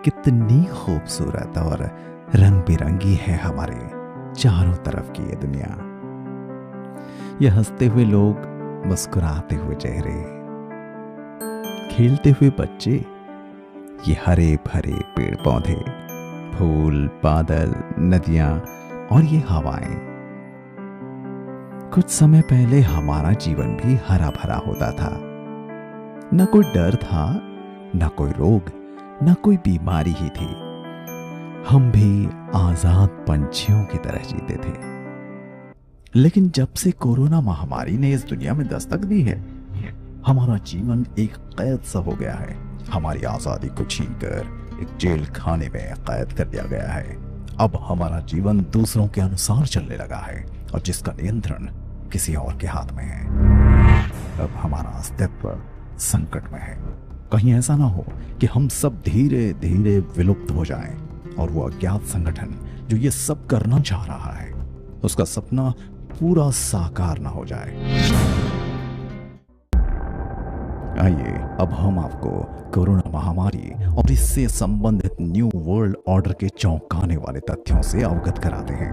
कितनी खूबसूरत और रंग बिरंगी है हमारे चारों तरफ की ये दुनिया। ये हंसते हुए लोग, मुस्कुराते हुए चेहरे, खेलते हुए बच्चे, ये हरे भरे पेड़ पौधे, फूल, बादल, नदियां और ये हवाएं। कुछ समय पहले हमारा जीवन भी हरा भरा होता था। न कोई डर था, न कोई रोग, न कोई बीमारी ही थी। हम भी आजाद पंछियों की तरह जीते थे। लेकिन जब से कोरोना महामारी ने इस दुनिया में दस्तक दी है, हमारा जीवन एक कैद सा हो गया है। हमारी आजादी को छीनकर एक जेल खाने में कैद कर दिया गया है। अब हमारा जीवन दूसरों के अनुसार चलने लगा है और जिसका नियंत्रण किसी और के हाथ में है। अब हमारा अस्तित्व संकट में है। कहीं ऐसा ना हो कि हम सब धीरे धीरे विलुप्त हो जाएं और वो अज्ञात संगठन जो ये सब करना चाह रहा है, उसका सपना पूरा साकार ना हो जाए। आइए अब हम आपको कोरोना महामारी और इससे संबंधित न्यू वर्ल्ड ऑर्डर के चौंकाने वाले तथ्यों से अवगत कराते हैं,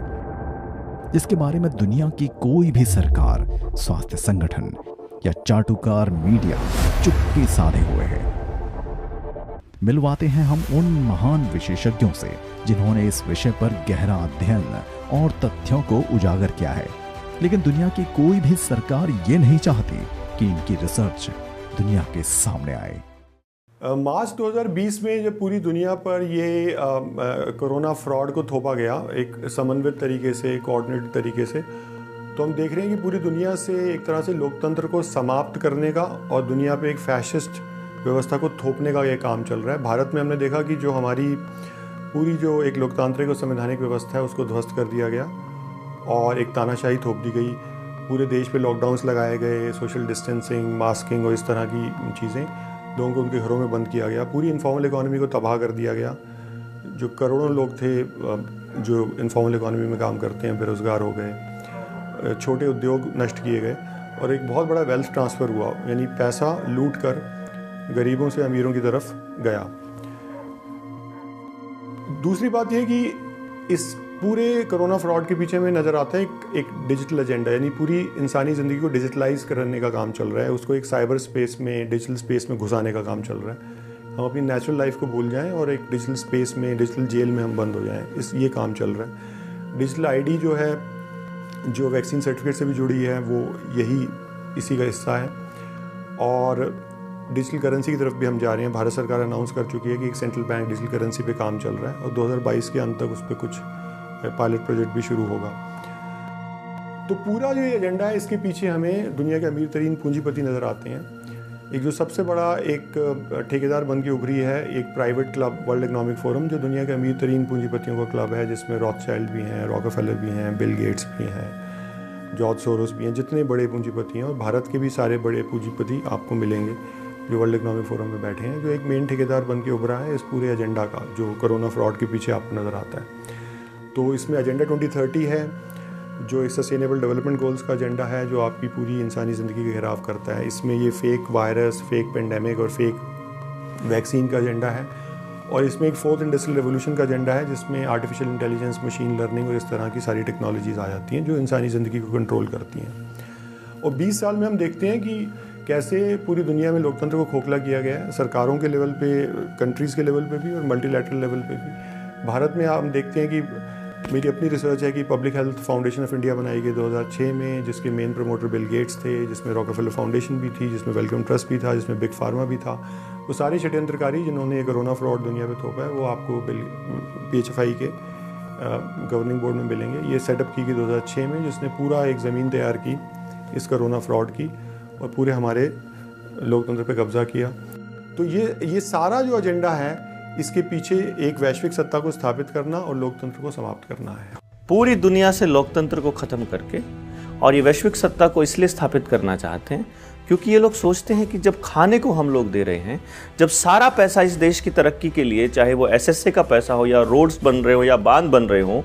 जिसके बारे में दुनिया की कोई भी सरकार, स्वास्थ्य संगठन या चाटुकार मीडिया चुप्पी साधे हुए है। मिलवाते हैं हम उन महान विशेषज्ञों से जिन्होंने इस विषय पर गहरा अध्ययन और तथ्यों को उजागर किया है। लेकिन दुनिया की कोई भी सरकार ये नहीं चाहती कि इनकी रिसर्च दुनिया के सामने आए। मार्च 2020 में जब पूरी दुनिया पर ये कोरोना फ्रॉड को थोपा गया एक समन्वित तरीके से, कोऑर्डिनेटेड तरीके से, तो हम देख रहे हैं कि पूरी दुनिया से एक तरह से लोकतंत्र को समाप्त करने का और दुनिया पे एक फैसिस्ट व्यवस्था को थोपने का ये काम चल रहा है। भारत में हमने देखा कि जो हमारी पूरी जो एक लोकतांत्रिक और संवैधानिक व्यवस्था है उसको ध्वस्त कर दिया गया और एक तानाशाही थोप दी गई। पूरे देश पे लॉकडाउन्स लगाए गए, सोशल डिस्टेंसिंग, मास्किंग और इस तरह की चीज़ें, लोगों को उनके घरों में बंद किया गया। पूरी इनफॉर्मल इकोनॉमी को तबाह कर दिया गया। जो करोड़ों लोग थे जो इनफॉर्मल इकोनॉमी में काम करते हैं, बेरोज़गार हो गए, छोटे उद्योग नष्ट किए गए और एक बहुत बड़ा वेल्थ ट्रांसफ़र हुआ, यानी पैसा लूट कर गरीबों से अमीरों की तरफ गया। दूसरी बात यह कि इस पूरे कोरोना फ्रॉड के पीछे में नज़र आता है एक डिजिटल एजेंडा, यानी पूरी इंसानी ज़िंदगी को डिजिटलाइज करने का काम चल रहा है। उसको एक साइबर स्पेस में, डिजिटल स्पेस में घुसाने का काम चल रहा है। हम अपनी नेचुरल लाइफ को भूल जाएं और एक डिजिटल स्पेस में, डिजिटल जेल में हम बंद हो जाएं, ये काम चल रहा है। डिजिटल आईडी जो है, जो वैक्सीन सर्टिफिकेट से भी जुड़ी है, वो यही इसी का हिस्सा है। और डिजिटल करेंसी की तरफ भी हम जा रहे हैं। भारत सरकार अनाउंस कर चुकी है कि एक सेंट्रल बैंक डिजिटल करेंसी पे काम चल रहा है और 2022 के अंत तक उस पर कुछ पायलट प्रोजेक्ट भी शुरू होगा। तो पूरा जो एजेंडा है, इसके पीछे हमें दुनिया के अमीर तरीन पूंजीपति नज़र आते हैं। एक जो सबसे बड़ा एक ठेकेदार बन के उभरी है एक private club, world economic forum, जो दुनिया के अमीर तरीन पूंजीपतियों का क्लब है, जिसमें रॉथशाइल्ड भी हैं, रॉकफेलर भी हैं, बिल गेट्स भी हैं, जॉर्ज सोरोस भी हैं, जितने बड़े पूंजीपति हैं। और भारत के भी सारे बड़े पूंजीपति आपको मिलेंगे जो वर्ल्ड इकोनॉमिक फोरम में बैठे हैं, जो एक मेन ठेकेदार बन के उभरा है इस पूरे एजेंडा का, जो कोरोना फ्रॉड के पीछे आपको नज़र आता है। तो इसमें एजेंडा 2030 है, जो एक सस्टेनेबल डेवलपमेंट गोल्स का एजेंडा है, जो आपकी पूरी इंसानी ज़िंदगी का घेराव करता है। इसमें ये फेक वायरस, फेक पेंडेमिक और फेक वैक्सीन का एजेंडा है। और इसमें एक 4th इंडस्ट्रियल रेवोल्यूशन का एजेंडा है, जिसमें आर्टिफिशियल इंटेलिजेंस, मशीन लर्निंग और इस तरह की सारी टेक्नोलॉजीज़ आ जाती हैं जो इंसानी ज़िंदगी को कंट्रोल करती हैं। और 20 साल में हम देखते हैं कि कैसे पूरी दुनिया में लोकतंत्र को खोखला किया गया है, सरकारों के लेवल पे, कंट्रीज़ के लेवल पे भी और मल्टीलैटरल लेवल पे भी। भारत में हम देखते हैं कि मेरी अपनी रिसर्च है कि public health foundation of India बनाई गई 2006 में, जिसके मेन प्रमोटर बिल गेट्स थे, जिसमें रॉकफेलर फाउंडेशन भी थी, जिसमें वेलकम ट्रस्ट भी था, जिसमें बिग फार्मा भी था। वो सारे षड्यंत्रकारी जिन्होंने कोरोना फ्रॉड दुनिया में थोपा है, वो आपको PHFI के गवर्निंग बोर्ड में मिलेंगे। ये सेटअप की गई 2006 में, जिसने पूरा एक ज़मीन तैयार की इस कोरोना फ्रॉड की और पूरे हमारे लोकतंत्र पे कब्जा किया। तो ये सारा जो एजेंडा है, इसके पीछे एक वैश्विक सत्ता को स्थापित करना और लोकतंत्र को समाप्त करना है। पूरी दुनिया से लोकतंत्र को खत्म करके, और ये वैश्विक सत्ता को इसलिए स्थापित करना चाहते हैं क्योंकि ये लोग सोचते हैं कि जब खाने को हम लोग दे रहे हैं, जब सारा पैसा इस देश की तरक्की के लिए, चाहे वो SSA का पैसा हो या रोड्स बन रहे हो या बांध बन रहे हो,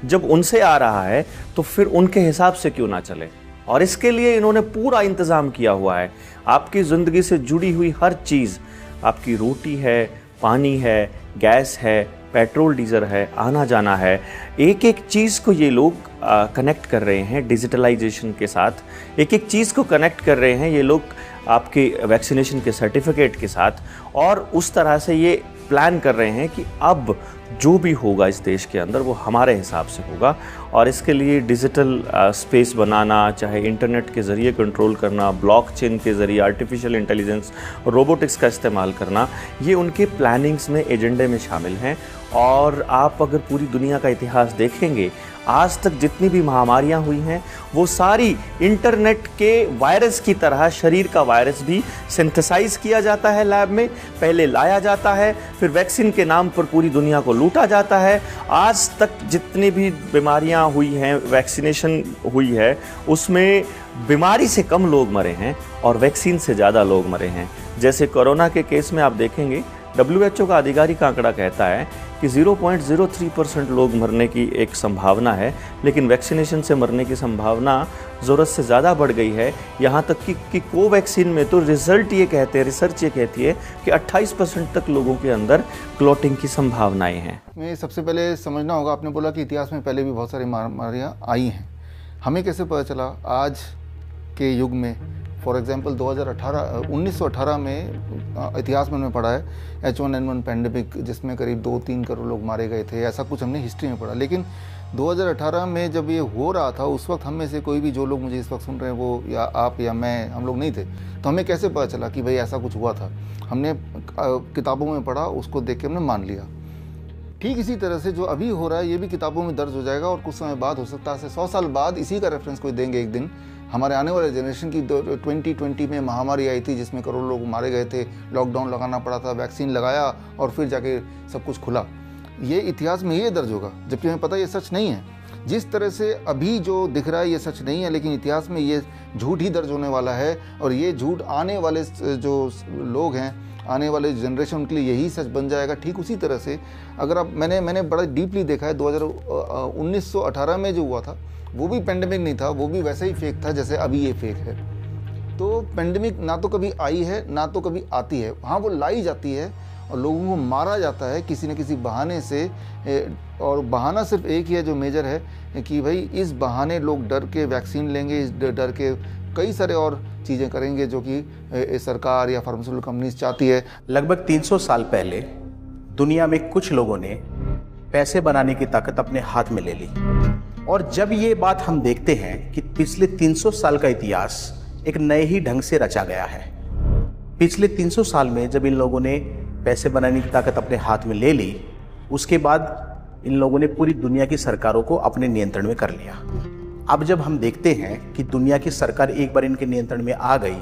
जब उनसे आ रहा है तो फिर उनके हिसाब से क्यों ना चले। और इसके लिए इन्होंने पूरा इंतज़ाम किया हुआ है। आपकी ज़िंदगी से जुड़ी हुई हर चीज़, आपकी रोटी है, पानी है, गैस है, पेट्रोल डीजल है, आना जाना है, एक एक चीज़ को ये लोग कनेक्ट कर रहे हैं डिजिटलाइजेशन के साथ। एक एक चीज़ को कनेक्ट कर रहे हैं ये लोग आपके वैक्सीनेशन के सर्टिफिकेट के साथ, और उस तरह से ये प्लान कर रहे हैं कि अब जो भी होगा इस देश के अंदर वो हमारे हिसाब से होगा। और इसके लिए डिजिटल स्पेस बनाना, चाहे इंटरनेट के ज़रिए कंट्रोल करना, ब्लॉकचेन के ज़रिए आर्टिफिशियल इंटेलिजेंस, रोबोटिक्स का इस्तेमाल करना, ये उनके प्लानिंग्स में, एजेंडे में शामिल हैं। और आप अगर पूरी दुनिया का इतिहास देखेंगे, आज तक जितनी भी महामारियां हुई हैं वो सारी इंटरनेट के वायरस की तरह शरीर का वायरस भी सिंथेसाइज किया जाता है लैब में, पहले लाया जाता है, फिर वैक्सीन के नाम पर पूरी दुनिया को लूटा जाता है। आज तक जितनी भी बीमारियां हुई हैं, वैक्सीनेशन हुई है, उसमें बीमारी से कम लोग मरे हैं और वैक्सीन से ज़्यादा लोग मरे हैं। जैसे कोरोना के केस में आप देखेंगे, WHO का आधिकारिक आंकड़ा कहता है कि 0.03% लोग मरने की एक संभावना है, लेकिन वैक्सीनेशन से मरने की संभावना ज़रूरत से ज़्यादा बढ़ गई है। यहाँ तक कि कोवैक्सीन में तो रिसर्च ये कहती है कि 28% तक लोगों के अंदर क्लॉटिंग की संभावनाएं हैं। मैं सबसे पहले समझना होगा, आपने बोला कि इतिहास में पहले भी बहुत सारी महामारियाँ आई हैं, हमें कैसे पता चला आज के युग में? फॉर एग्जांपल 1918 में इतिहास में हमने पढ़ा है H1N1 पैंडेमिक, जिसमें करीब 2-3 करोड़ लोग मारे गए थे, ऐसा कुछ हमने हिस्ट्री में पढ़ा। लेकिन 2018 में जब ये हो रहा था, उस वक्त हम में से कोई भी, जो लोग मुझे इस वक्त सुन रहे हैं, वो या आप या मैं, हम लोग नहीं थे, तो हमें कैसे पता चला कि भाई ऐसा कुछ हुआ था? हमने किताबों में पढ़ा, उसको देख के हमने मान लिया। ठीक इसी तरह से जो अभी हो रहा है ये भी किताबों में दर्ज हो जाएगा, और कुछ समय बाद, हो सकता है 100 साल बाद, इसी का रेफरेंस कोई देंगे एक दिन, हमारे आने वाले जनरेशन की 2020 में महामारी आई थी जिसमें करोड़ों लोग मारे गए थे, लॉकडाउन लगाना पड़ा था, वैक्सीन लगाया और फिर जाके सब कुछ खुला। ये इतिहास में ये दर्ज होगा, जबकि हमें पता ये सच नहीं है। जिस तरह से अभी जो दिख रहा है ये सच नहीं है, लेकिन इतिहास में ये झूठ ही दर्ज होने वाला है, और ये झूठ आने वाले जो लोग हैं, आने वाले जनरेशन, उनके लिए यही सच बन जाएगा। ठीक उसी तरह से अगर आप, मैंने बड़ा डीपली देखा है, 1918 में जो हुआ था वो भी पेंडेमिक नहीं था, वो भी वैसे ही फेक था जैसे अभी ये फेक है। तो पेंडेमिक ना तो कभी आई है ना तो कभी आती है, हाँ वो लाई जाती है और लोगों को मारा जाता है किसी न किसी बहाने से, और बहाना सिर्फ एक ही है जो मेजर है कि भाई इस बहाने लोग डर के वैक्सीन लेंगे, इस डर के कई सारे और चीज़ें करेंगे जो कि सरकार या फार्मास्यूटिकल कंपनीज चाहती है। लगभग 300 साल पहले दुनिया में कुछ लोगों ने पैसे बनाने की ताकत अपने हाथ में ले ली, और जब ये बात हम देखते हैं कि पिछले 300 साल का इतिहास एक नए ही ढंग से रचा गया है। पिछले 300 साल में जब इन लोगों ने पैसे बनाने की ताकत अपने हाथ में ले ली, उसके बाद इन लोगों ने पूरी दुनिया की सरकारों को अपने नियंत्रण में कर लिया। अब जब हम देखते हैं कि दुनिया की सरकार एक बार इनके नियंत्रण में आ गई,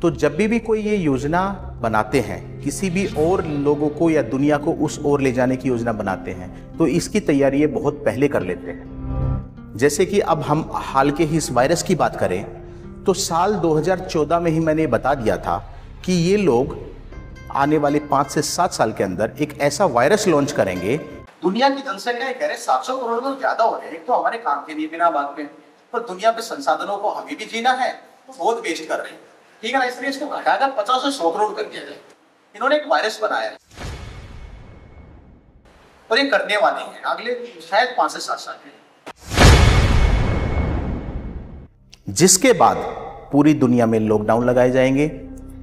तो जब भी कोई ये योजना बनाते हैं, किसी भी और लोगों को या दुनिया को उस ओर ले जाने की योजना बनाते हैं, तो इसकी तैयारी ये बहुत पहले कर लेते हैं। जैसे कि अब हम हाल के ही इस वायरस की बात करें, तो साल 2014 में ही मैंने बता दिया था कि ये लोग आने वाले 5 से 7 साल के अंदर एक ऐसा वायरस लॉन्च करेंगे। दुनिया की जनसंख्या कह रहे 700 करोड़ तो ज्यादा हो रहे हैं, एक तो हमारे काम के लिए बिना बात पे, पर दुनिया पे संसाधनों को हमें भी जीना है, बहुत वेस्ट कर रहे हैं, ठीक है ना? इसलिए इसको घटाकर 50 से 100 करोड़ कर दिया जाए। इन्होंने एक वायरस बनाया है और ये करने वाले हैं अगले शायद 5 से 7 साल में, जिसके बाद पूरी दुनिया में लॉकडाउन लगाए जाएंगे,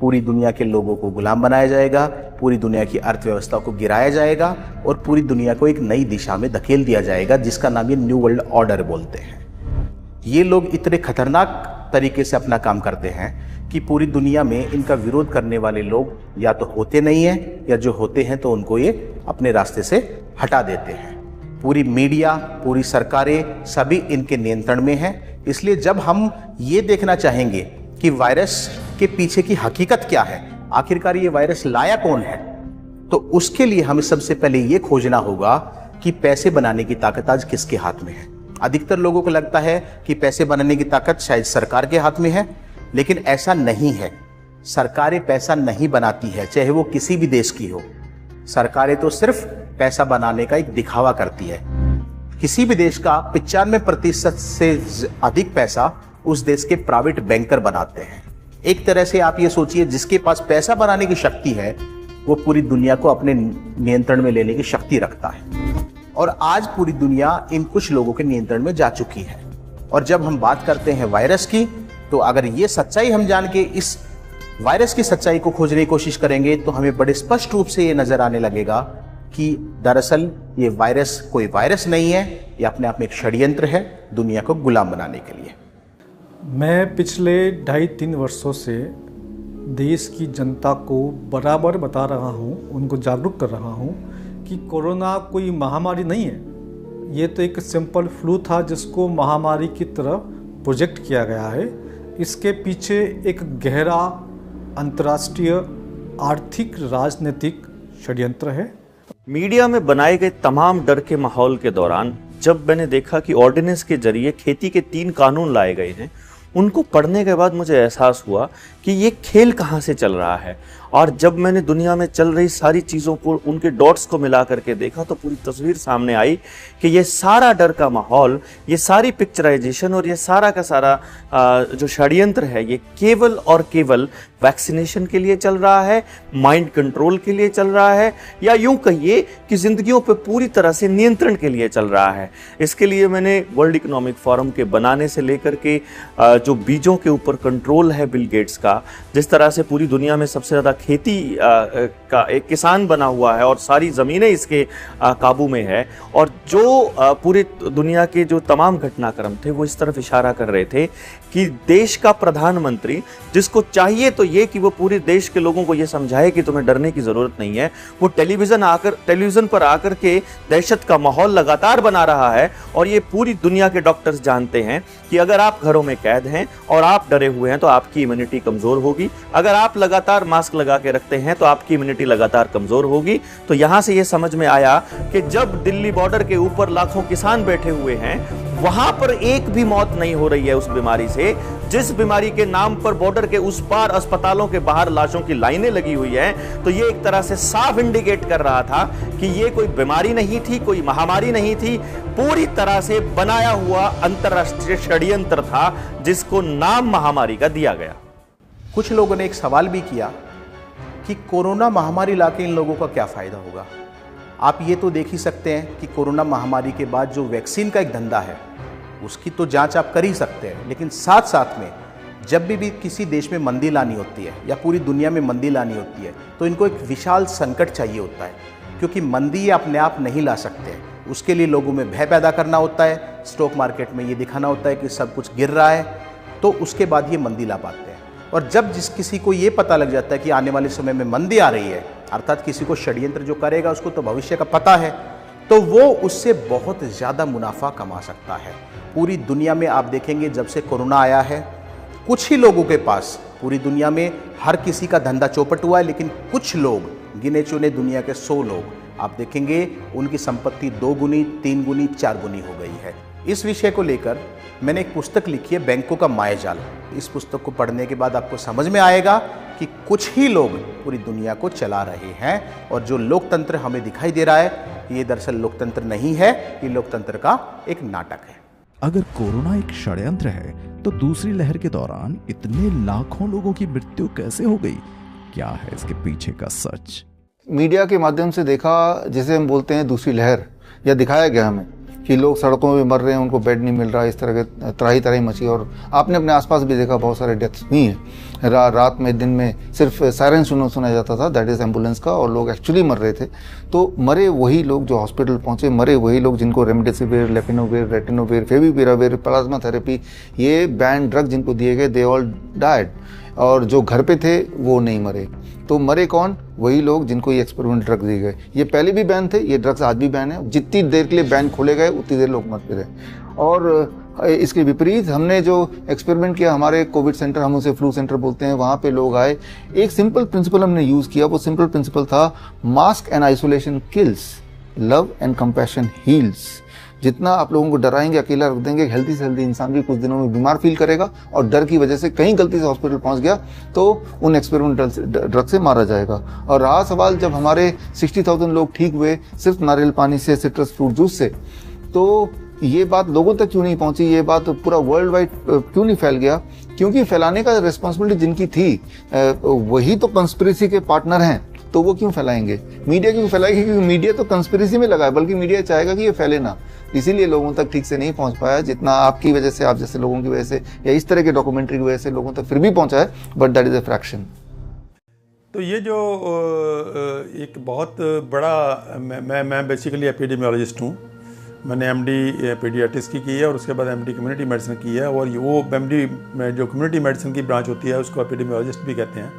पूरी दुनिया के लोगों को गुलाम बनाया जाएगा, पूरी दुनिया की अर्थव्यवस्था को गिराया जाएगा और पूरी दुनिया को एक नई दिशा में धकेल दिया जाएगा, जिसका नाम ये न्यू वर्ल्ड ऑर्डर बोलते हैं। ये लोग इतने खतरनाक तरीके से अपना काम करते हैं कि पूरी दुनिया में इनका विरोध करने वाले लोग या तो होते नहीं हैं, या जो होते हैं तो उनको ये अपने रास्ते से हटा देते हैं। पूरी मीडिया, पूरी सरकारें सभी इनके नियंत्रण में हैं। इसलिए जब हम ये देखना चाहेंगे कि वायरस के पीछे की हकीकत क्या है, आखिरकार ये वायरस लाया कौन है, तो उसके लिए हमें सबसे पहले ये खोजना होगा कि पैसे बनाने की ताकत आज किसके हाथ में है। अधिकतर लोगों को लगता है कि पैसे बनाने की ताकत शायद सरकार के हाथ में है, लेकिन ऐसा नहीं है। सरकारें पैसा नहीं बनाती है, चाहे वो किसी भी देश की हो। सरकारें तो सिर्फ पैसा बनाने का एक दिखावा करती है। किसी भी देश का 95% से अधिक पैसा उस देश के प्राइवेट बैंकर बनाते हैं। एक तरह से आप ये सोचिए, जिसके पास पैसा बनाने की शक्ति है वो पूरी दुनिया को अपने नियंत्रण में लेने की शक्ति रखता है। और आज पूरी दुनिया इन कुछ लोगों के नियंत्रण में जा चुकी है। और जब हम बात करते हैं वायरस की, तो अगर ये सच्चाई हम जान के इस वायरस की सच्चाई को खोजने की कोशिश करेंगे तो हमें बड़े स्पष्ट रूप से ये नजर आने लगेगा कि दरअसल ये वायरस कोई वायरस नहीं है, ये अपने आप में एक षड्यंत्र है दुनिया को गुलाम बनाने के लिए। मैं पिछले 2.5-3 वर्षों से देश की जनता को बराबर बता रहा हूँ, उनको जागरूक कर रहा हूँ कि कोरोना कोई महामारी नहीं है। ये तो एक सिंपल फ्लू था जिसको महामारी की तरफ प्रोजेक्ट किया गया है। इसके पीछे एक गहरा अंतर्राष्ट्रीय आर्थिक राजनीतिक षड्यंत्र है। मीडिया में बनाए गए तमाम डर के माहौल के दौरान जब मैंने देखा कि ऑर्डिनेंस के जरिए खेती के 3 कानून लाए गए हैं, उनको पढ़ने के बाद मुझे एहसास हुआ कि ये खेल कहाँ से चल रहा है। और जब मैंने दुनिया में चल रही सारी चीज़ों को, उनके डॉट्स को मिला करके देखा तो पूरी तस्वीर सामने आई कि ये सारा डर का माहौल, ये सारी पिक्चराइजेशन और ये सारा का सारा जो षड्यंत्र है, ये केवल और केवल वैक्सीनेशन के लिए चल रहा है, माइंड कंट्रोल के लिए चल रहा है, या यूं कहिए कि जिंदगियों पे पूरी तरह से नियंत्रण के लिए चल रहा है। इसके लिए मैंने वर्ल्ड इकोनॉमिक फोरम के बनाने से लेकर के जो बीजों के ऊपर कंट्रोल है बिल गेट्स का, जिस तरह से पूरी दुनिया में सबसे ज़्यादा खेती का एक किसान बना हुआ है और सारी ज़मीनें इसके काबू में है, और जो पूरी दुनिया के जो तमाम घटनाक्रम थे वो इस तरफ इशारा कर रहे थे कि देश का प्रधानमंत्री, जिसको चाहिए तो ये कि वो पूरे देश के लोगों को ये समझाए कि तुम्हें डरने की ज़रूरत नहीं है, वो टेलीविज़न पर आकर के दहशत का माहौल लगातार बना रहा है। और ये पूरी दुनिया के डॉक्टर्स जानते हैं कि अगर आप घरों में कैद हैं और आप डरे हुए हैं तो आपकी इम्यूनिटी कमज़ोर होगी। अगर आप लगातार मास्क लगा के रखते हैं तो आपकी इम्यूनिटी लगातार कमज़ोर होगी। तो यहाँ से ये समझ में आया कि जब दिल्ली बॉर्डर के ऊपर लाखों किसान बैठे हुए हैं, वहां पर एक भी मौत नहीं हो रही है उस बीमारी से, जिस बीमारी के नाम पर बॉर्डर के उस पार अस्पतालों के बाहर लाशों की लाइनें लगी हुई हैं। तो ये एक तरह से साफ इंडिकेट कर रहा था कि ये कोई बीमारी नहीं थी, कोई महामारी नहीं थी, पूरी तरह से बनाया हुआ अंतरराष्ट्रीय षड्यंत्र था जिसको नाम महामारी का दिया गया। कुछ लोगों ने एक सवाल भी किया कि कोरोना महामारी लाके इन लोगों का क्या फायदा होगा। आप ये तो देख ही सकते हैं कि कोरोना महामारी के बाद जो वैक्सीन का एक धंधा है उसकी तो जांच आप कर ही सकते हैं, लेकिन साथ साथ में जब भी किसी देश में मंदी लानी होती है या पूरी दुनिया में मंदी लानी होती है तो इनको एक विशाल संकट चाहिए होता है, क्योंकि मंदी ये अपने आप नहीं ला सकते। उसके लिए लोगों में भय पैदा करना होता है, स्टॉक मार्केट में ये दिखाना होता है कि सब कुछ गिर रहा है, तो उसके बाद ये मंदी ला पाते हैं। और जब किसी को ये पता लग जाता है कि आने वाले समय में मंदी आ रही है, अर्थात किसी को षड्यंत्र जो करेगा उसको तो भविष्य का पता है, तो वो उससे बहुत ज़्यादा मुनाफा कमा सकता है। पूरी दुनिया में आप देखेंगे जब से कोरोना आया है, कुछ ही लोगों के पास, पूरी दुनिया में हर किसी का धंधा चौपट हुआ है, लेकिन कुछ लोग, गिने चुने दुनिया के 100 लोग, आप देखेंगे उनकी संपत्ति 2 गुनी, 3 गुनी, 4 गुनी हो गई है। इस विषय को लेकर मैंने एक पुस्तक लिखी है, बैंकों का मायाजाल। इस पुस्तक को पढ़ने के बाद आपको समझ में आएगा कि कुछ ही लोग पूरी दुनिया को चला रहे हैं, और जो लोकतंत्र हमें दिखाई दे रहा है ये दरअसल लोकतंत्र नहीं है, ये लोकतंत्र का एक नाटक है। अगर कोरोना एक षड्यंत्र है तो दूसरी लहर के दौरान इतने लाखों लोगों की मृत्यु कैसे हो गई? क्या है इसके पीछे का सच? मीडिया के माध्यम से देखा, जिसे हम बोलते हैं दूसरी लहर, या दिखाया गया हमें कि लोग सड़कों में मर रहे हैं, उनको बेड नहीं मिल रहा, इस तरह के त्राही मची। और आपने अपने आसपास भी देखा बहुत सारे डेथ्स हुई हैं। रात में, दिन में सिर्फ सायरन सुना जाता था, दैट इज़ एम्बुलेंस का, और लोग एक्चुअली मर रहे थे। तो मरे वही लोग जो हॉस्पिटल पहुंचे, मरे वही लोग जिनको रेमडेसिविर, लेपिनोविर, रेटिनोविर, फेविपिराविर, प्लाज्मा थेरेपी, ये बैन ड्रग जिनको दिए गए, दे ऑल डाइड। और जो घर पे थे वो नहीं मरे। तो मरे कौन? वही लोग जिनको ये एक्सपेरिमेंट ड्रग दिए गए। ये पहले भी बैन थे, ये ड्रग्स आज भी बैन है। जितनी देर के लिए बैन खोले गए उतनी देर लोग मरते रहे। और इसके विपरीत हमने जो एक्सपेरिमेंट किया, हमारे कोविड सेंटर, हम उसे फ्लू सेंटर बोलते हैं, वहाँ पे लोग आए, एक सिंपल प्रिंसिपल हमने यूज़ किया। वो सिंपल प्रिंसिपल था, mask and isolation kills, love and compassion heels. जितना आप लोगों को डराएंगे, अकेला रख देंगे, हेल्दी से हेल्दी इंसान भी कुछ दिनों में बीमार फील करेगा, और डर की वजह से कहीं गलती से हॉस्पिटल पहुंच गया तो उन एक्सपेरिमेंटल ड्रग से मारा जाएगा। और रहा सवाल, जब हमारे 60,000 लोग ठीक हुए सिर्फ नारियल पानी से, सिट्रस फ्रूट जूस से, तो ये बात लोगों तक क्यों नहीं पहुंची? ये बात पूरा वर्ल्ड वाइड क्यों नहीं फैल गया? क्योंकि फैलाने का रिस्पॉन्सिबिलिटी जिनकी थी वही तो कंस्पिरेसी के पार्टनर हैं। तो वो क्यों फैलाएंगे? मीडिया क्यों फैलाएगी? क्योंकि मीडिया तो कंस्पिरेसी में लगा है, बल्कि मीडिया चाहेगा कि ये फैले ना, इसीलिए लोगों तक ठीक से नहीं पहुंच पाया जितना आपकी वजह से, आप जैसे लोगों की वजह से या इस तरह के डॉक्यूमेंट्री की वजह से लोगों तक फिर भी पहुंचा है, but that is a fraction. तो ये जो एक बहुत बड़ा, मैं बेसिकली एपिडेमियोलॉजिस्ट हूँ। मैंने एमडी पीडियाट्रिक्स की है और उसके बाद एमडी कम्युनिटी मेडिसिन की है, और वो एमडी जो कम्युनिटी मेडिसिन की ब्रांच होती है उसको एपिडेमियोलॉजिस्ट भी कहते हैं।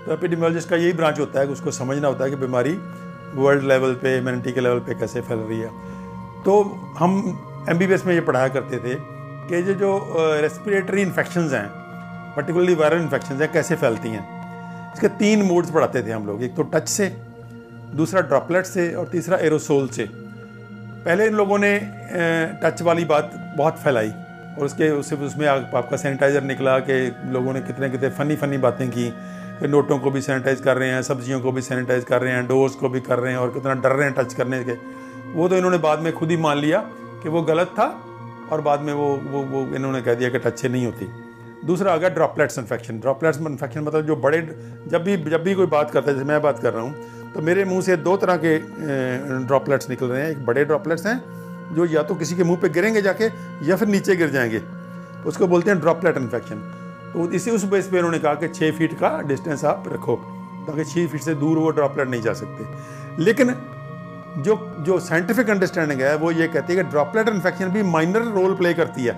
तो एपिडेमियोलॉजिस्ट का यही ब्रांच होता है कि उसको समझना होता है कि बीमारी वर्ल्ड लेवल पे, ह्यूमैनिटी के लेवल पे कैसे फैल रही है। तो हम एमबीबीएस में ये पढ़ाया करते थे कि ये जो रेस्पिरेटरी इन्फेक्शंस हैं, पर्टिकुलरली वायरल इन्फेक्शंस हैं, कैसे फैलती हैं। इसके 3 मोड्स पढ़ाते थे हम लोग, एक तो टच से, दूसरा ड्रॉपलेट से और तीसरा एरोसोल से। पहले इन लोगों ने टच वाली बात बहुत फैलाई और उसमें आपका सैनिटाइज़र निकला कि लोगों ने कितने फ़नी बातें की कि नोटों को भी सैनिटाइज कर रहे हैं, सब्जियों को भी सैनिटाइज कर रहे हैं, डोर्स को भी कर रहे हैं, और कितना डर रहे हैं टच करने के। वो तो इन्होंने बाद में खुद ही मान लिया कि वो गलत था, और बाद में वो इन्होंने कह दिया कि टच से नहीं होती। दूसरा आ गया ड्रॉपलेट्स इन्फेक्शन। ड्रॉपलेट्स इन्फेक्शन मतलब जो बड़े, जब भी कोई बात करता है, जैसे मैं बात कर रहा हूँ, तो मेरे मुंह से 2 तरह के ड्रॉपलेट्स निकल रहे हैं। एक बड़े ड्रॉपलेट्स हैं जो या तो किसी के मुंह पे गिरेंगे जाके या फिर नीचे गिर जाएंगे, उसको बोलते हैं ड्रॉपलेट इन्फेक्शन। तो उस बेस पे उन्होंने कहा कि 6 फीट का डिस्टेंस आप रखो, ताकि 6 फीट से दूर वो ड्रॉपलेट नहीं जा सकते। लेकिन जो साइंटिफिक अंडरस्टैंडिंग है वो ये कहती है कि ड्रॉपलेट इन्फेक्शन भी माइनर रोल प्ले करती है।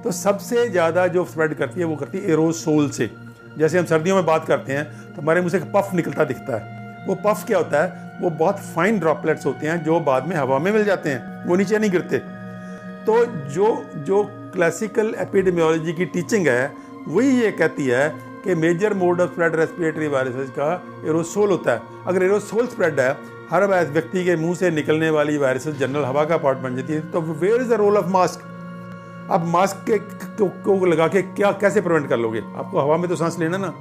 तो सबसे ज़्यादा जो स्प्रेड करती है वो करती है एरोसोल से। जैसे हम सर्दियों में बात करते हैं तो हमारे मुंह से एक पफ निकलता दिखता है। वो पफ क्या होता है? वो बहुत फाइन ड्रॉपलेट्स होते हैं जो बाद में हवा में मिल जाते हैं, वो नीचे नहीं गिरते। तो जो क्लासिकल एपिडेमियोलॉजी की टीचिंग है वही ये कहती है कि major mode of spread respiratory viruses का एरोसोल होता है। अगर एरोसोल स्प्रेड है, हर व्यक्ति के मुंह से निकलने वाली वायरसेस जनरल हवा का पार्ट बन जाती है, तो where is the role of mask? अब मास्क को लगा के कैसे प्रिवेंट कर लोगे? आपको हवा में तो सांस लेना ना।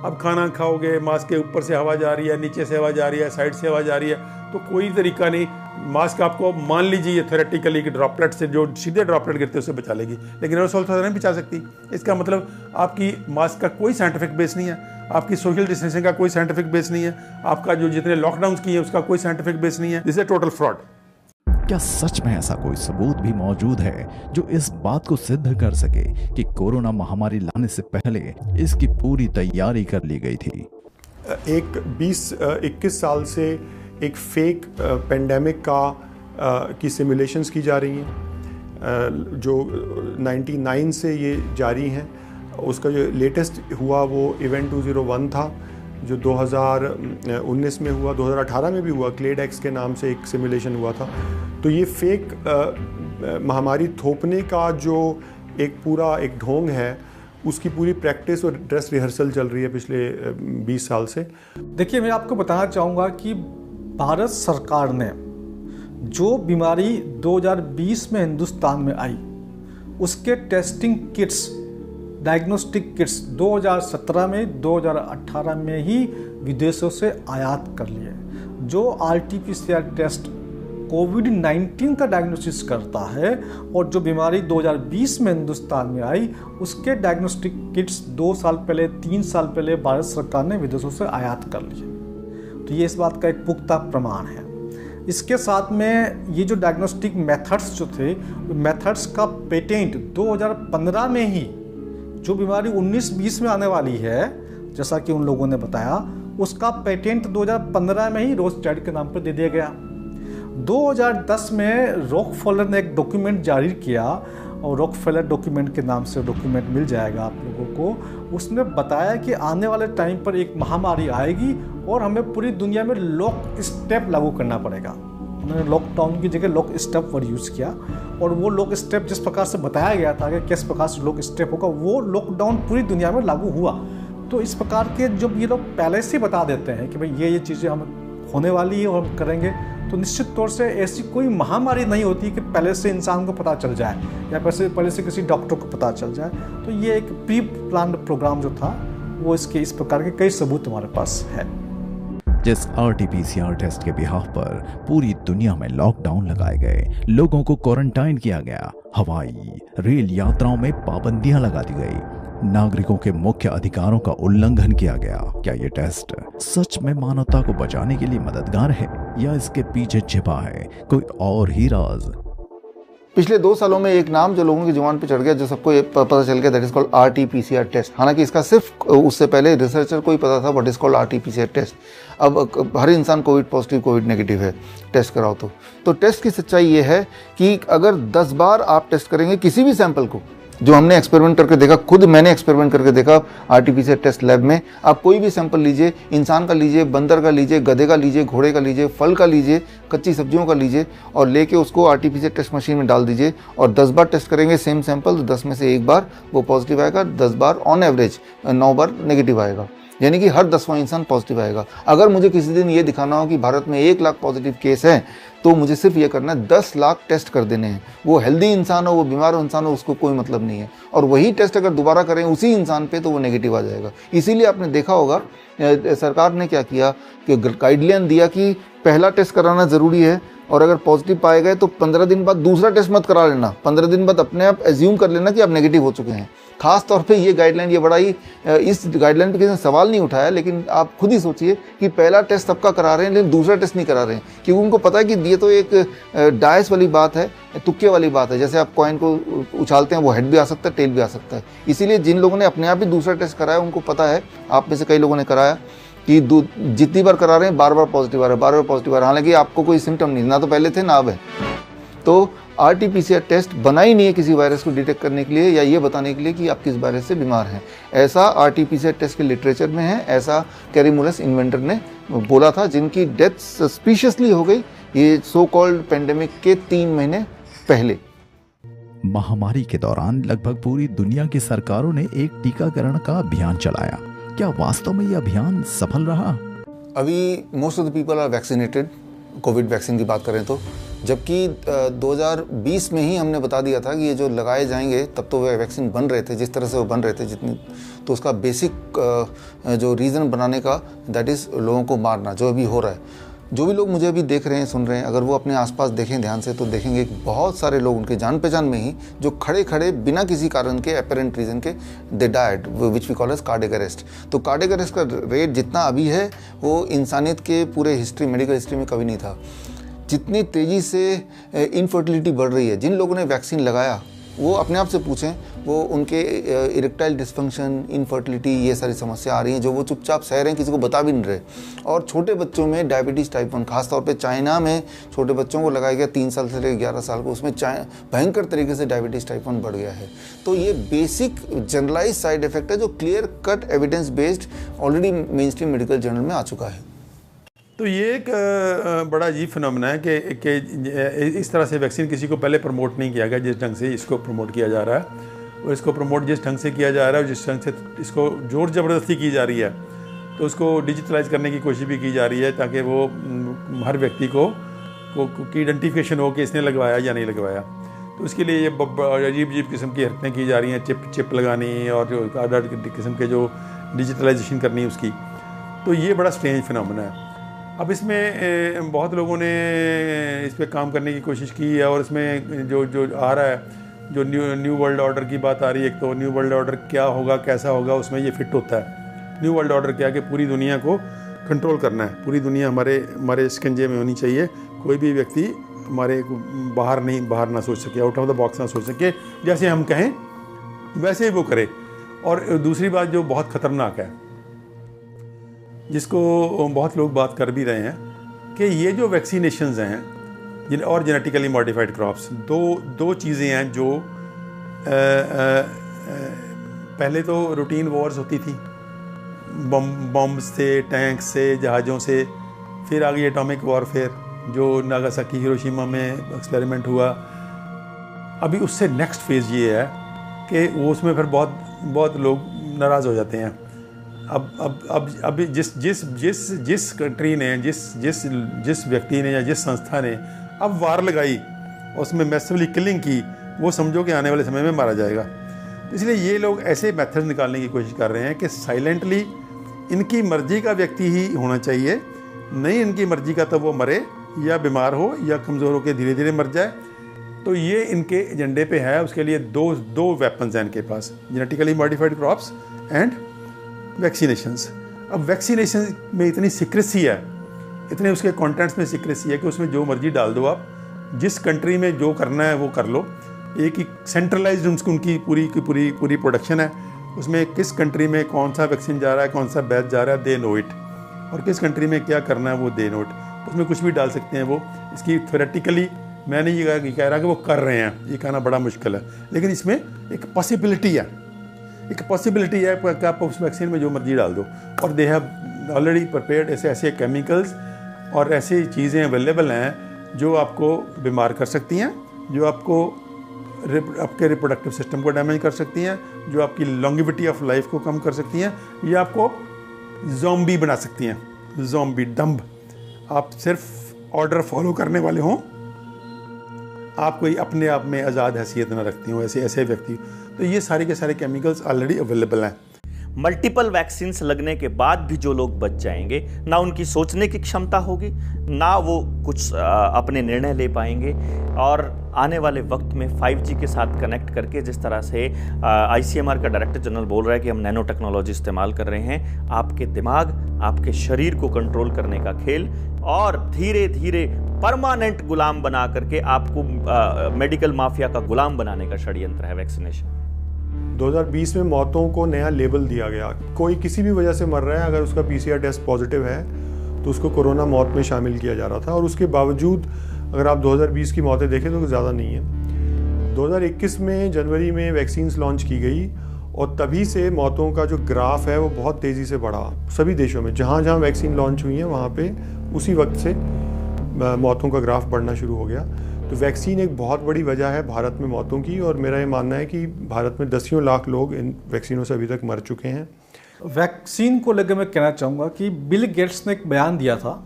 अब खाना खाओगे, मास्क के ऊपर से हवा जा रही है, नीचे से हवा जा रही है, साइड से हवा जा रही है, तो कोई तरीका नहीं। मास्क आपको मान लीजिए थ्योरेटिकली कि ड्रॉपलेट से, जो सीधे ड्रॉपलेट गिरते हैं उससे बचा लेगी, लेकिन एरोसोल तो नहीं बचा सकती। इसका मतलब आपकी मास्क का कोई साइंटिफिक बेस नहीं है, आपकी सोशल डिस्टेंसिंग का कोई साइंटिफिक बेस नहीं है, आपका जो जितने लॉकडाउन किए हैं उसका कोई साइंटिफिक बेस नहीं है। This is total fraud. क्या सच में ऐसा कोई सबूत भी मौजूद है जो इस बात को सिद्ध कर सके कि कोरोना महामारी लाने से पहले इसकी पूरी तैयारी कर ली गई थी? एक 20-21 साल से एक फेक पेंडेमिक की सिमुलेशंस की जा रही हैं, जो 99 से ये जारी हैं। उसका जो लेटेस्ट हुआ वो इवेंट 201 था, जो 2019 में हुआ, 2018 में भी हुआ। क्लेडेक्स के नाम से एक सिमुलेशन हुआ था। तो ये फेक महामारी थोपने का जो एक पूरा एक ढोंग है, उसकी पूरी प्रैक्टिस और ड्रेस रिहर्सल चल रही है पिछले 20 साल से। देखिए, मैं आपको बताना चाहूँगा कि भारत सरकार ने जो बीमारी 2020 में हिंदुस्तान में आई, उसके टेस्टिंग किट्स, डायग्नोस्टिक किट्स 2017 में, 2018 में ही विदेशों से आयात कर लिए। जो RT-PCR टेस्ट कोविड-19 का डायग्नोसिस करता है और जो बीमारी 2020 में हिंदुस्तान में आई, उसके डायग्नोस्टिक किट्स 2 साल पहले, 3 साल पहले भारत सरकार ने विदेशों से आयात कर लिए। तो ये इस बात का एक पुख्ता प्रमाण है। इसके साथ में ये जो डायग्नोस्टिक मेथड्स जो थे, मेथड्स का पेटेंट 2015 में ही, जो बीमारी 19-20 में आने वाली है, जैसा कि उन लोगों ने बताया, उसका पेटेंट 2015 में ही रोथस्चाइल्ड के नाम पर दे दिया गया। 2010 में रॉकफेलर ने एक डॉक्यूमेंट जारी किया, और रॉकफेलर डॉक्यूमेंट के नाम से डॉक्यूमेंट मिल जाएगा आप लोगों को। उसने बताया कि आने वाले टाइम पर एक महामारी आएगी और हमें पूरी दुनिया में लॉक स्टेप लागू करना पड़ेगा। उन्होंने लॉकडाउन की जगह लॉक स्टेप वर्ड यूज़ किया, और वो लॉक स्टेप जिस प्रकार से बताया गया था कि किस प्रकार से लॉक स्टेप होगा, वो लॉकडाउन पूरी दुनिया में लागू हुआ। तो इस प्रकार के जब ये लोग पहले से बता देते हैं कि भाई ये चीज़ें हम होने वाली है और हम करेंगे, तो निश्चित तौर से ऐसी कोई महामारी नहीं होती कि पहले से इंसान को पता चल जाए या पहले से किसी डॉक्टर को पता चल जाए। तो ये एक प्री प्लान्ड प्रोग्राम जो था, वो इसके इस प्रकार के कई सबूत हमारे पास है। जिस RT-PCR टेस्ट के बिहाफ पर पूरी दुनिया में लॉकडाउन लगाए गए, लोगों को क्वारंटाइन किया गया, हवाई रेल यात्राओं में पाबंदियां लगा दी गई, नागरिकों के मुख्य अधिकारों का उल्लंघन किया गया? क्या ये टेस्ट सच में मानवता को बचाने के लिए मददगार है या इसके पीछे छिपा है कोई और ही राज? पिछले 2 सालों में एक नाम जो लोगों की जुबान पे चढ़ गया, जो सबको पता चल गया, that is called RT-PCR test. हालांकि इसका सिर्फ उससे पहले रिसर्चर को ही पता था what is called RT-PCR test. अब हर इंसान कोविड पॉजिटिव कोविड नेगेटिव है, टेस्ट कराओ तो टेस्ट की सच्चाई ये है कि अगर 10 बार आप टेस्ट करेंगे किसी भी सैंपल को, जो हमने एक्सपेरिमेंट करके देखा, खुद मैंने एक्सपेरिमेंट करके देखा RT-PCR टेस्ट लैब में, आप कोई भी सैंपल लीजिए, इंसान का लीजिए, बंदर का लीजिए, गधे का लीजिए, घोड़े का लीजिए, फल का लीजिए, कच्ची सब्जियों का लीजिए, और लेके उसको RT-PCR टेस्ट मशीन में डाल दीजिए और 10 बार टेस्ट करेंगे सेम सैंपल, तो 10 में से 1 बार वो पॉजिटिव आएगा, 10 बार ऑन एवरेज 9 बार नेगेटिव आएगा, यानी कि हर 10वां इंसान पॉजिटिव आएगा। अगर मुझे किसी दिन ये दिखाना हो कि भारत में 1 लाख पॉजिटिव केस हैं, तो मुझे सिर्फ ये करना है 10 लाख टेस्ट कर देने हैं। वो हेल्दी इंसान हो, वो बीमार इंसान हो, उसको कोई मतलब नहीं है। और वही टेस्ट अगर दोबारा करें उसी इंसान पे, तो वो नेगेटिव आ जाएगा। इसीलिए आपने देखा होगा सरकार ने क्या किया कि गाइडलाइन दिया कि पहला टेस्ट कराना ज़रूरी है, और अगर पॉजिटिव पाए गए तो 15 दिन बाद दूसरा टेस्ट मत करा लेना, 15 दिन बाद अपने आप एज्यूम कर लेना कि आप नेगेटिव हो चुके हैं। खास तौर पे ये गाइडलाइन, ये बड़ा ही, इस गाइडलाइन पे किसी ने सवाल नहीं उठाया, लेकिन आप खुद ही सोचिए कि पहला टेस्ट सबका करा रहे हैं लेकिन दूसरा टेस्ट नहीं करा रहे हैं, क्योंकि उनको पता है कि ये तो एक डायस वाली बात है, तुक्के वाली बात है। जैसे आप कॉइन को उछालते हैं, वो हेड भी आ सकता है, टेल भी आ सकता है। इसीलिए जिन लोगों ने अपने आप ही दूसरा टेस्ट कराया, उनको पता है, आप में से कई लोगों ने कराया, कि जितनी बार करा रहे हैं बार बार पॉजिटिव आ रहा है, बार बार पॉजिटिव आ रहा है, हालांकि आपको कोई सिम्टम नहीं, ना तो पहले थे ना अब है। तो RT-PCR टेस्ट बना ही नहीं है किसी वायरस को डिटेक्ट करने के लिए या ये बताने के लिए कि आप किस वायरस से बीमार हैं। ऐसा RT-PCR टेस्ट के लिटरेचर में है, ऐसा कैरीमुलस इन्वेंटर ने बोला था, जिनकी डेथ सस्पिशियसली हो गई ये सो कॉल्ड पेंडेमिक के 3 महीने पहले। महामारी के दौरान लगभग पूरी दुनिया की सरकारों ने एक टीकाकरण का अभियान चलाया। क्या वास्तव में यह अभियान सफल रहा? अभी most of the people are vaccinated, COVID vaccine की बात करें तो, जबकि 2020 में ही हमने बता दिया था कि ये जो लगाए जाएंगे, तब तो वे वैक्सीन बन रहे थे जिस तरह से वो बन रहे थे, जितनी, तो उसका बेसिक जो रीज़न बनाने का, दैट इज़ लोगों को मारना, जो अभी हो रहा है। जो भी लोग मुझे अभी देख रहे हैं, सुन रहे हैं, अगर वो अपने आसपास देखें ध्यान से, तो देखेंगे कि बहुत सारे लोग उनके जान पहचान में ही, जो खड़े खड़े बिना किसी कारण के, एपेरेंट रीज़न के, they died, which we call as cardiac arrest. तो कार्डियक अरेस्ट का रेट जितना अभी है, वो इंसानियत के पूरे हिस्ट्री, मेडिकल हिस्ट्री में कभी नहीं था। जितनी तेज़ी से इनफर्टिलिटी बढ़ रही है, जिन लोगों ने वैक्सीन लगाया, वो अपने आप से पूछें, वो उनके इरेक्टाइल डिस्फंक्शन, इनफर्टिलिटी, ये सारी समस्या आ रही हैं, जो वो चुपचाप सह रहे हैं, किसी को बता भी नहीं रहे। और छोटे बच्चों में डायबिटीज़ टाइप 1, खासतौर पे चाइना में छोटे बच्चों को लगाया गया 3 साल से लेकर 11 साल को, उसमें भयंकर तरीके से डायबिटीज़ टाइप 1 बढ़ गया है। तो ये बेसिक जनरलाइज साइड इफेक्ट है, जो clear cut evidence based already main stream medical journal में आ चुका है। तो ये एक बड़ा अजीब फिनोमेना है कि इस तरह से वैक्सीन किसी को पहले प्रमोट नहीं किया गया जिस ढंग से इसको प्रमोट किया जा रहा है, और इसको प्रमोट जिस ढंग से किया जा रहा है, जिस ढंग से इसको जोर ज़बरदस्ती की जा रही है, तो उसको डिजिटलाइज करने की कोशिश भी की जा रही है, ताकि वो हर व्यक्ति को की आइडेंटिफिकेशन हो कि इसने लगवाया या नहीं लगवाया। तो उसके लिए ये अजीब किस्म की हरकतें की जा रही हैं, चिप लगानी और जो अलग किस्म के जो डिजिटलाइजेशन करनी उसकी। तो ये बड़ा स्ट्रेंज फिनोमेना है। अब इसमें बहुत लोगों ने इस पर काम करने की कोशिश की है, और इसमें जो आ रहा है, जो न्यू वर्ल्ड ऑर्डर की बात आ रही है, एक तो न्यू वर्ल्ड ऑर्डर क्या होगा, कैसा होगा, उसमें ये फिट होता है। न्यू वर्ल्ड ऑर्डर क्या है कि पूरी दुनिया को कंट्रोल करना है, पूरी दुनिया हमारे शिकंजे में होनी चाहिए, कोई भी व्यक्ति हमारे बाहर ना सोच सके, आउट ऑफ द बॉक्स ना सोच सके, जैसे हम कहें वैसे ही वो करे। और दूसरी बात जो बहुत ख़तरनाक है, जिसको बहुत लोग बात कर भी रहे हैं, कि ये जो वैक्सीनेशंस हैं और जेनेटिकली मॉडिफाइड क्रॉप्स, दो चीज़ें हैं जो पहले तो रूटीन वॉर्स होती थी, बॉम्ब्स से, टैंक से, जहाज़ों से, फिर आ गई एटॉमिक वॉरफेयर जो नागासाकी हिरोशिमा में एक्सपेरिमेंट हुआ। अभी उससे नेक्स्ट फेज़ ये है कि वो उसमें फिर बहुत लोग नाराज़ हो जाते हैं। अब जिस कंट्री ने, जिस व्यक्ति ने या जिस संस्था ने अब वार लगाई, उसमें मैसिवली किलिंग की, वो समझो कि आने वाले समय में मारा जाएगा। इसलिए ये लोग ऐसे मेथड्स निकालने की कोशिश कर रहे हैं कि साइलेंटली इनकी मर्जी का व्यक्ति ही होना चाहिए, नहीं इनकी मर्जी का तो वो मरे या बीमार हो या कमज़ोर होकर धीरे धीरे मर जाए। तो ये इनके एजेंडे पे है। उसके लिए दो वेपन्स हैं इनके पास, genetically modified crops and vaccinations. अब वैक्सीनेशन में इतनी सीक्रेसी है, इतने उसके कंटेंट्स में सीक्रेसी है कि उसमें जो मर्जी डाल दो आप, जिस कंट्री में जो करना है वो कर लो। एक ही सेंट्रलाइज्ड उनकी पूरी प्रोडक्शन है, उसमें किस कंट्री में कौन सा वैक्सीन जा रहा है, कौन सा बैच जा रहा है, दे नो इट, और किस कंट्री में क्या करना है वो दे नो इट। उसमें कुछ भी डाल सकते हैं वो। इसकी थ्योरेटिकली मैं नहीं ये कह रहा कि वो कर रहे हैं, ये कहना बड़ा मुश्किल है, लेकिन इसमें एक पॉसिबिलिटी है कि आप उस वैक्सीन में जो मर्जी डाल दो। और दे हैव ऑलरेडी प्रिपेयर्ड ऐसे केमिकल्स और ऐसी चीज़ें अवेलेबल हैं जो आपको बीमार कर सकती हैं, जो आपके रिप्रोडक्टिव सिस्टम को डैमेज कर सकती हैं, जो आपकी लॉन्गिविटी ऑफ लाइफ को कम कर सकती हैं, या आपको ज़ॉम्बी बना सकती हैं। ज़ॉम्बी दम्ब, आप सिर्फ ऑर्डर फॉलो करने वाले हों, आप कोई अपने आप में आज़ाद हैसियत ना रखती हो, ऐसे व्यक्ति। तो ये सारे के सारे केमिकल्स ऑलरेडी अवेलेबल हैं। मल्टीपल वैक्सीन लगने के बाद भी जो लोग बच जाएंगे, ना उनकी सोचने की क्षमता होगी, ना वो कुछ अपने निर्णय ले पाएंगे। और आने वाले वक्त में 5G के साथ कनेक्ट करके, जिस तरह से ICMR का डायरेक्टर जनरल बोल रहा है कि हम नैनो टेक्नोलॉजी इस्तेमाल कर रहे हैं, आपके दिमाग, आपके शरीर को कंट्रोल करने का खेल, और धीरे धीरे परमानेंट गुलाम बना करके आपको मेडिकल माफिया का गुलाम बनाने का षड्यंत्र है वैक्सीनेशन। 2020 में मौतों को नया लेबल दिया गया। कोई किसी भी वजह से मर रहा है, अगर उसका PCR टेस्ट पॉजिटिव है तो उसको कोरोना मौत में शामिल किया जा रहा था। और उसके बावजूद अगर आप 2020 की मौतें देखें तो ज़्यादा नहीं है। 2021 में जनवरी में वैक्सीन्स लॉन्च की गई और तभी से मौतों का जो ग्राफ है वो बहुत तेज़ी से बढ़ा। सभी देशों में जहाँ जहाँ वैक्सीन लॉन्च हुई है वहाँ पे उसी वक्त से मौतों का ग्राफ बढ़ना शुरू हो गया। तो वैक्सीन एक बहुत बड़ी वजह है भारत में मौतों की, और मेरा ये मानना है कि भारत में दसियों लाख लोग इन वैक्सीनों से अभी तक मर चुके हैं। वैक्सीन को लेकर मैं कहना चाहूँगा कि बिल गेट्स ने एक बयान दिया था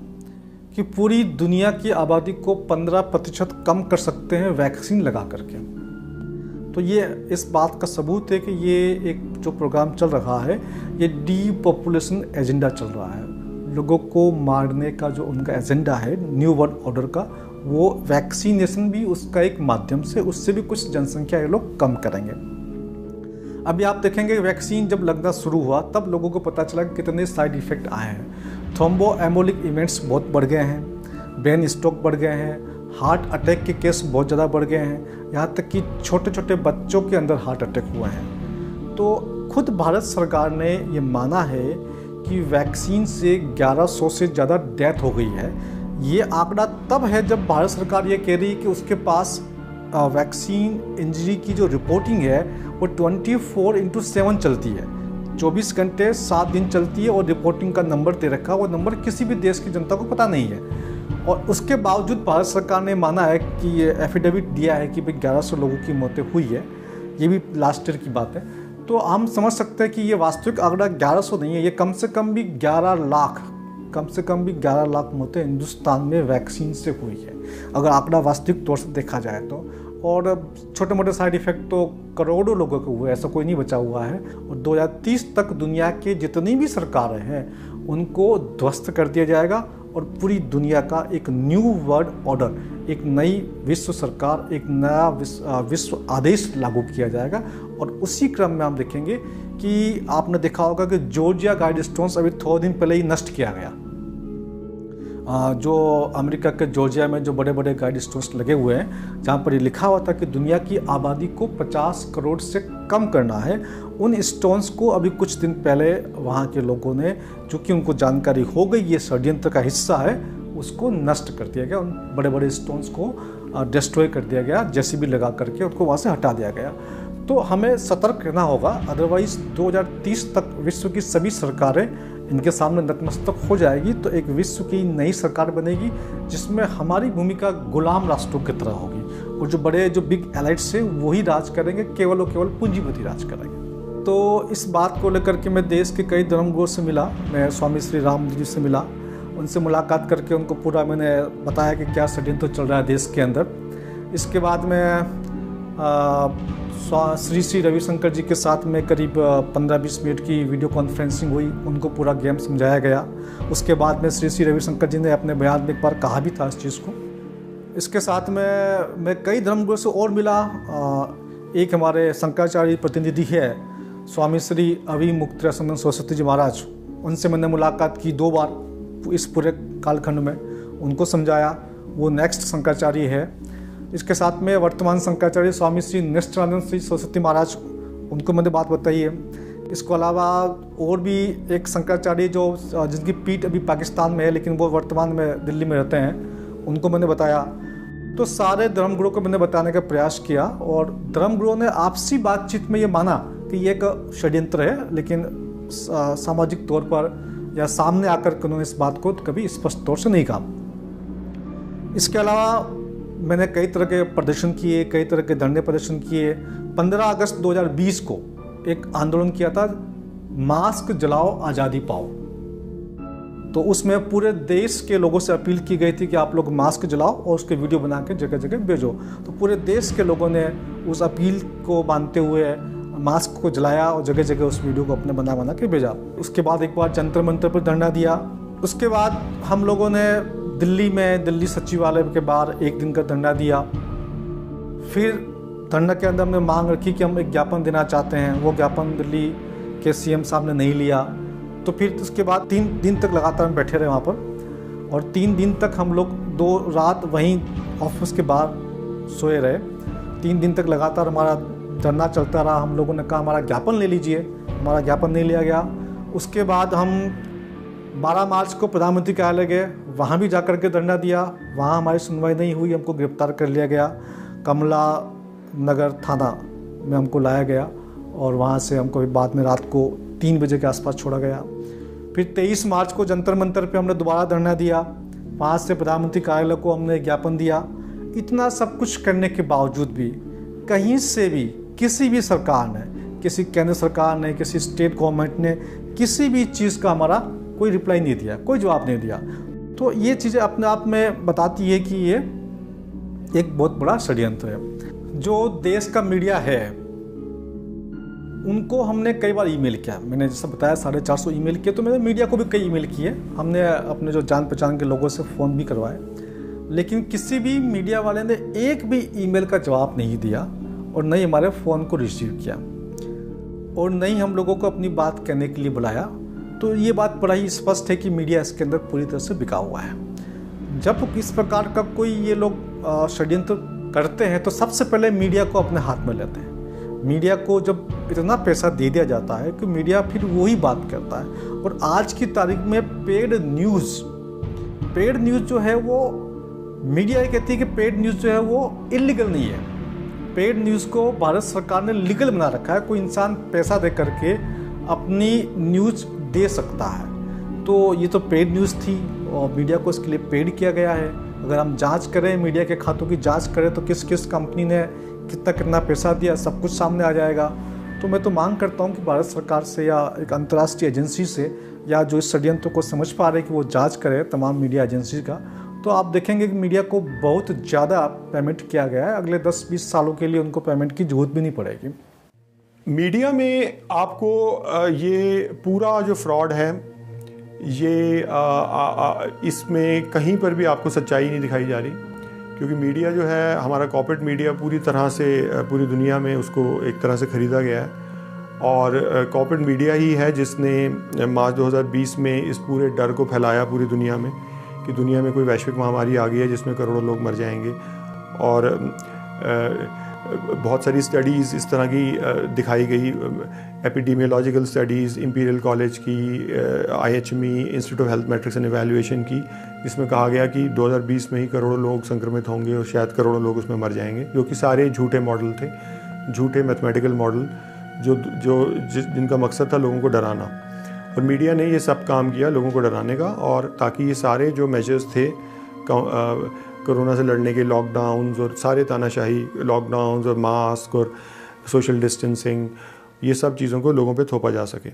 कि पूरी दुनिया की आबादी को 15% कम कर सकते हैं वैक्सीन लगा करके। तो ये इस बात का सबूत है कि ये एक जो प्रोग्राम चल रहा है, ये डीपॉपुलेशन एजेंडा चल रहा है। लोगों को मारने का जो उनका एजेंडा है न्यू वर्ल्ड ऑर्डर का, वो वैक्सीनेशन भी उसका एक माध्यम से, उससे भी कुछ जनसंख्या ये लोग कम करेंगे। अभी आप देखेंगे वैक्सीन जब लगना शुरू हुआ तब लोगों को पता चला कि कितने साइड इफ़ेक्ट आए हैं। थ्रोम्बोएम्बोलिक इवेंट्स बहुत बढ़ गए हैं, ब्रेन स्ट्रोक बढ़ गए हैं, हार्ट अटैक के केस बहुत ज़्यादा बढ़ गए हैं, यहाँ तक कि छोटे छोटे बच्चों के अंदर हार्ट अटैक हुए हैं। तो खुद भारत सरकार ने ये माना है कि वैक्सीन से 1100 से ज़्यादा डेथ हो गई है। ये आंकड़ा तब है जब भारत सरकार ये कह रही है कि उसके पास वैक्सीन इंजरी की जो रिपोर्टिंग है वो 24/7 चलती है, 24 घंटे 7 दिन चलती है, और रिपोर्टिंग का नंबर दे रखा, वो नंबर किसी भी देश की जनता को पता नहीं है। और उसके बावजूद भारत सरकार ने माना है कि ये एफिडेविट दिया है कि भाई 1100 लोगों की मौतें हुई है। ये भी लास्ट ईयर की बात है। तो हम समझ सकते हैं कि ये वास्तविक आंकड़ा 1100 नहीं है, ये कम से कम भी 11 लाख मौतें हिंदुस्तान में वैक्सीन से हुई है, अगर आंकड़ा वास्तविक तौर से देखा जाए तो। और छोटे मोटे साइड इफ़ेक्ट तो करोड़ों लोगों को हुए, ऐसा कोई नहीं बचा हुआ है। और 2030 तक दुनिया के जितनी भी सरकारें हैं उनको ध्वस्त कर दिया जाएगा, और पूरी दुनिया का एक न्यू वर्ल्ड ऑर्डर, एक नई विश्व सरकार, एक नया विश्व आदेश लागू किया जाएगा। और उसी क्रम में हम देखेंगे कि आपने देखा होगा कि जॉर्जिया गाइडस्टोन्स अभी थोड़े दिन पहले ही नष्ट किया गया। जो अमेरिका के जॉर्जिया में जो बड़े बड़े गाइडस्टोन्स लगे हुए हैं, जहाँ पर ये लिखा हुआ था कि दुनिया की आबादी को 50 करोड़ से कम करना है, उन स्टोन्स को अभी कुछ दिन पहले वहाँ के लोगों ने, चूँकि उनको जानकारी हो गई ये षड्यंत्र का हिस्सा है, उसको नष्ट कर दिया गया। उन बड़े बड़े स्टोन्स को डिस्ट्रॉय कर दिया गया, जेसीबी लगा करके उनको वहाँ से हटा दिया गया। तो हमें सतर्क रहना होगा, अदरवाइज़ 2030 तक विश्व की सभी सरकारें इनके सामने नतमस्तक हो जाएगी। तो एक विश्व की नई सरकार बनेगी जिसमें हमारी भूमिका गुलाम राष्ट्रों की तरह होगी, और जो बड़े जो बिग एलाइट्स हैं वही राज करेंगे, केवल और केवल पूंजीपति राज करेंगे। तो इस बात को लेकर के मैं देश के कई धर्मगुरुओं से मिला, मैं स्वामी श्री राम जी से मिला, उनसे मुलाकात करके उनको पूरा मैंने बताया कि क्या षड्यंत्र चल रहा है देश के अंदर। इसके बाद में श्री रविशंकर जी के साथ में करीब 15-20 मिनट की वीडियो कॉन्फ्रेंसिंग हुई, उनको पूरा गेम समझाया गया। उसके बाद में श्री रविशंकर जी ने अपने बयान में एक बार कहा भी था इस चीज़ को इसके साथ में मैं कई धर्मगुरु से और मिला। एक हमारे शंकराचार्य प्रतिनिधि है स्वामी श्री अभिमुक्तानंद सरस्वती जी महाराज, उनसे मैंने मुलाकात की 2 बार इस पूरे कालखंड में, उनको समझाया, वो नेक्स्ट शंकराचार्य है। इसके साथ में वर्तमान शंकराचार्य स्वामी श्री निष्ठानंद श्री सरस्वती महाराज, उनको मैंने बात बताई है। इसके अलावा और भी एक शंकराचार्य जो जिनकी पीठ अभी पाकिस्तान में है लेकिन वो वर्तमान में दिल्ली में रहते हैं, उनको मैंने बताया। तो सारे धर्मगुरुओं को मैंने बताने का प्रयास किया और धर्मगुरुओं ने आपसी बातचीत में ये माना कि ये एक षड्यंत्र है, लेकिन सामाजिक तौर पर या सामने आकर के उन्होंने इस बात को कभी स्पष्ट तौर से नहीं कहा। इसके अलावा मैंने कई तरह के प्रदर्शन किए, कई तरह के धरने प्रदर्शन किए। 15 अगस्त 2020 को एक आंदोलन किया था, मास्क जलाओ आज़ादी पाओ। तो उसमें पूरे देश के लोगों से अपील की गई थी कि आप लोग मास्क जलाओ और उसके वीडियो बना के जगह जगह भेजो। तो पूरे देश के लोगों ने उस अपील को मानते हुए मास्क को जलाया और जगह जगह उस वीडियो को अपने बना के भेजा। उसके बाद एक बार जंतर मंतर पर धरना दिया। उसके बाद हम लोगों ने दिल्ली में दिल्ली सचिवालय के बाहर 1 दिन का धरना दिया। फिर धरना के अंदर हमने मांग रखी कि हम एक ज्ञापन देना चाहते हैं। वो ज्ञापन दिल्ली के सीएम साहब ने नहीं लिया। तो फिर उसके बाद 3 दिन तक लगातार हम बैठे रहे वहाँ पर और 3 दिन तक हम लोग 2 रात वहीं ऑफिस के बाहर सोए रहे। 3 दिन तक लगातार हमारा धरना चलता रहा। हम लोगों ने कहा हमारा ज्ञापन ले लीजिए, हमारा ज्ञापन नहीं लिया गया। उसके बाद हम 12 मार्च को प्रधानमंत्री कार्यालय गए, वहाँ भी जाकर के धरना दिया। वहाँ हमारी सुनवाई नहीं हुई, हमको गिरफ्तार कर लिया गया। कमला नगर थाना में हमको लाया गया और वहाँ से हमको बाद में रात को 3 बजे के आसपास छोड़ा गया। फिर 23 मार्च को जंतर मंतर पे हमने दोबारा धरना दिया। वहाँ से प्रधानमंत्री कार्यालय को हमने ज्ञापन दिया। इतना सब कुछ करने के बावजूद भी कहीं से भी किसी भी सरकार ने, किसी केंद्र सरकार ने, किसी स्टेट गवर्नमेंट ने किसी भी चीज़ का हमारा कोई रिप्लाई नहीं दिया, कोई जवाब नहीं दिया। तो ये चीज़ें अपने आप में बताती है कि ये एक बहुत बड़ा षड्यंत्र है। जो देश का मीडिया है उनको हमने कई बार ईमेल किया। मैंने जैसा बताया 450 ईमेल किए, तो मैंने मीडिया को भी कई ईमेल किए। हमने अपने जो जान पहचान के लोगों से फ़ोन भी करवाए, लेकिन किसी भी मीडिया वाले ने एक भी ईमेल का जवाब नहीं दिया और न ही हमारे फ़ोन को रिसीव किया और न ही हम लोगों को अपनी बात कहने के लिए बुलाया। तो ये बात बड़ा ही स्पष्ट है कि मीडिया इसके अंदर पूरी तरह से बिका हुआ है। जब इस प्रकार का कोई ये लोग षड्यंत्र करते हैं तो सबसे पहले मीडिया को अपने हाथ में लेते हैं। मीडिया को जब इतना पैसा दे दिया जाता है कि मीडिया फिर वही बात करता है। और आज की तारीख में पेड न्यूज़ जो है वो मीडिया ये कहती है कि पेड न्यूज़ जो है वो इलीगल नहीं है। पेड न्यूज़ को भारत सरकार ने लीगल बना रखा है। कोई इंसान पैसा दे करके अपनी न्यूज़ दे सकता है। तो ये तो पेड न्यूज़ थी और मीडिया को इसके लिए पेड किया गया है। अगर हम जांच करें, मीडिया के खातों की जांच करें तो किस किस कंपनी ने कितना पैसा दिया सब कुछ सामने आ जाएगा। तो मैं तो मांग करता हूँ कि भारत सरकार से या एक अंतर्राष्ट्रीय एजेंसी से या जो इस षड्यंत्र को समझ पा रहे कि वो जांच करे तमाम मीडिया एजेंसी का, तो आप देखेंगे कि मीडिया को बहुत ज़्यादा पेमेंट किया गया है। अगले 10-20 सालों के लिए उनको पेमेंट की जरूरत भी नहीं पड़ेगी। मीडिया में आपको ये पूरा जो फ्रॉड है ये इसमें कहीं पर भी आपको सच्चाई नहीं दिखाई जा रही, क्योंकि मीडिया जो है हमारा कॉर्पोरेट मीडिया पूरी तरह से पूरी दुनिया में उसको एक तरह से ख़रीदा गया है। और कॉर्पोरेट मीडिया ही है जिसने मार्च 2020 में इस पूरे डर को फैलाया पूरी दुनिया में कि दुनिया में कोई वैश्विक महामारी आ गई है जिसमें करोड़ों लोग मर जाएंगे। और बहुत सारी स्टडीज़ इस तरह की दिखाई गई, एपिडेमियोलॉजिकल स्टडीज़ इंपीरियल कॉलेज की, IHME institute of health matrix and evaluation की, जिसमें कहा गया कि 2020 में ही करोड़ों लोग संक्रमित होंगे और शायद करोड़ों लोग उसमें मर जाएंगे, जो कि सारे झूठे मॉडल थे, झूठे मैथमेटिकल मॉडल जिनका मकसद था लोगों को डराना। और मीडिया ने ये सब काम किया लोगों को डराने का, और ताकि ये सारे जो मेजर्स थे कोरोना से लड़ने के, लॉकडाउन्स और सारे तानाशाही लॉकडाउन्स और मास्क और सोशल डिस्टेंसिंग, ये सब चीज़ों को लोगों पे थोपा जा सके।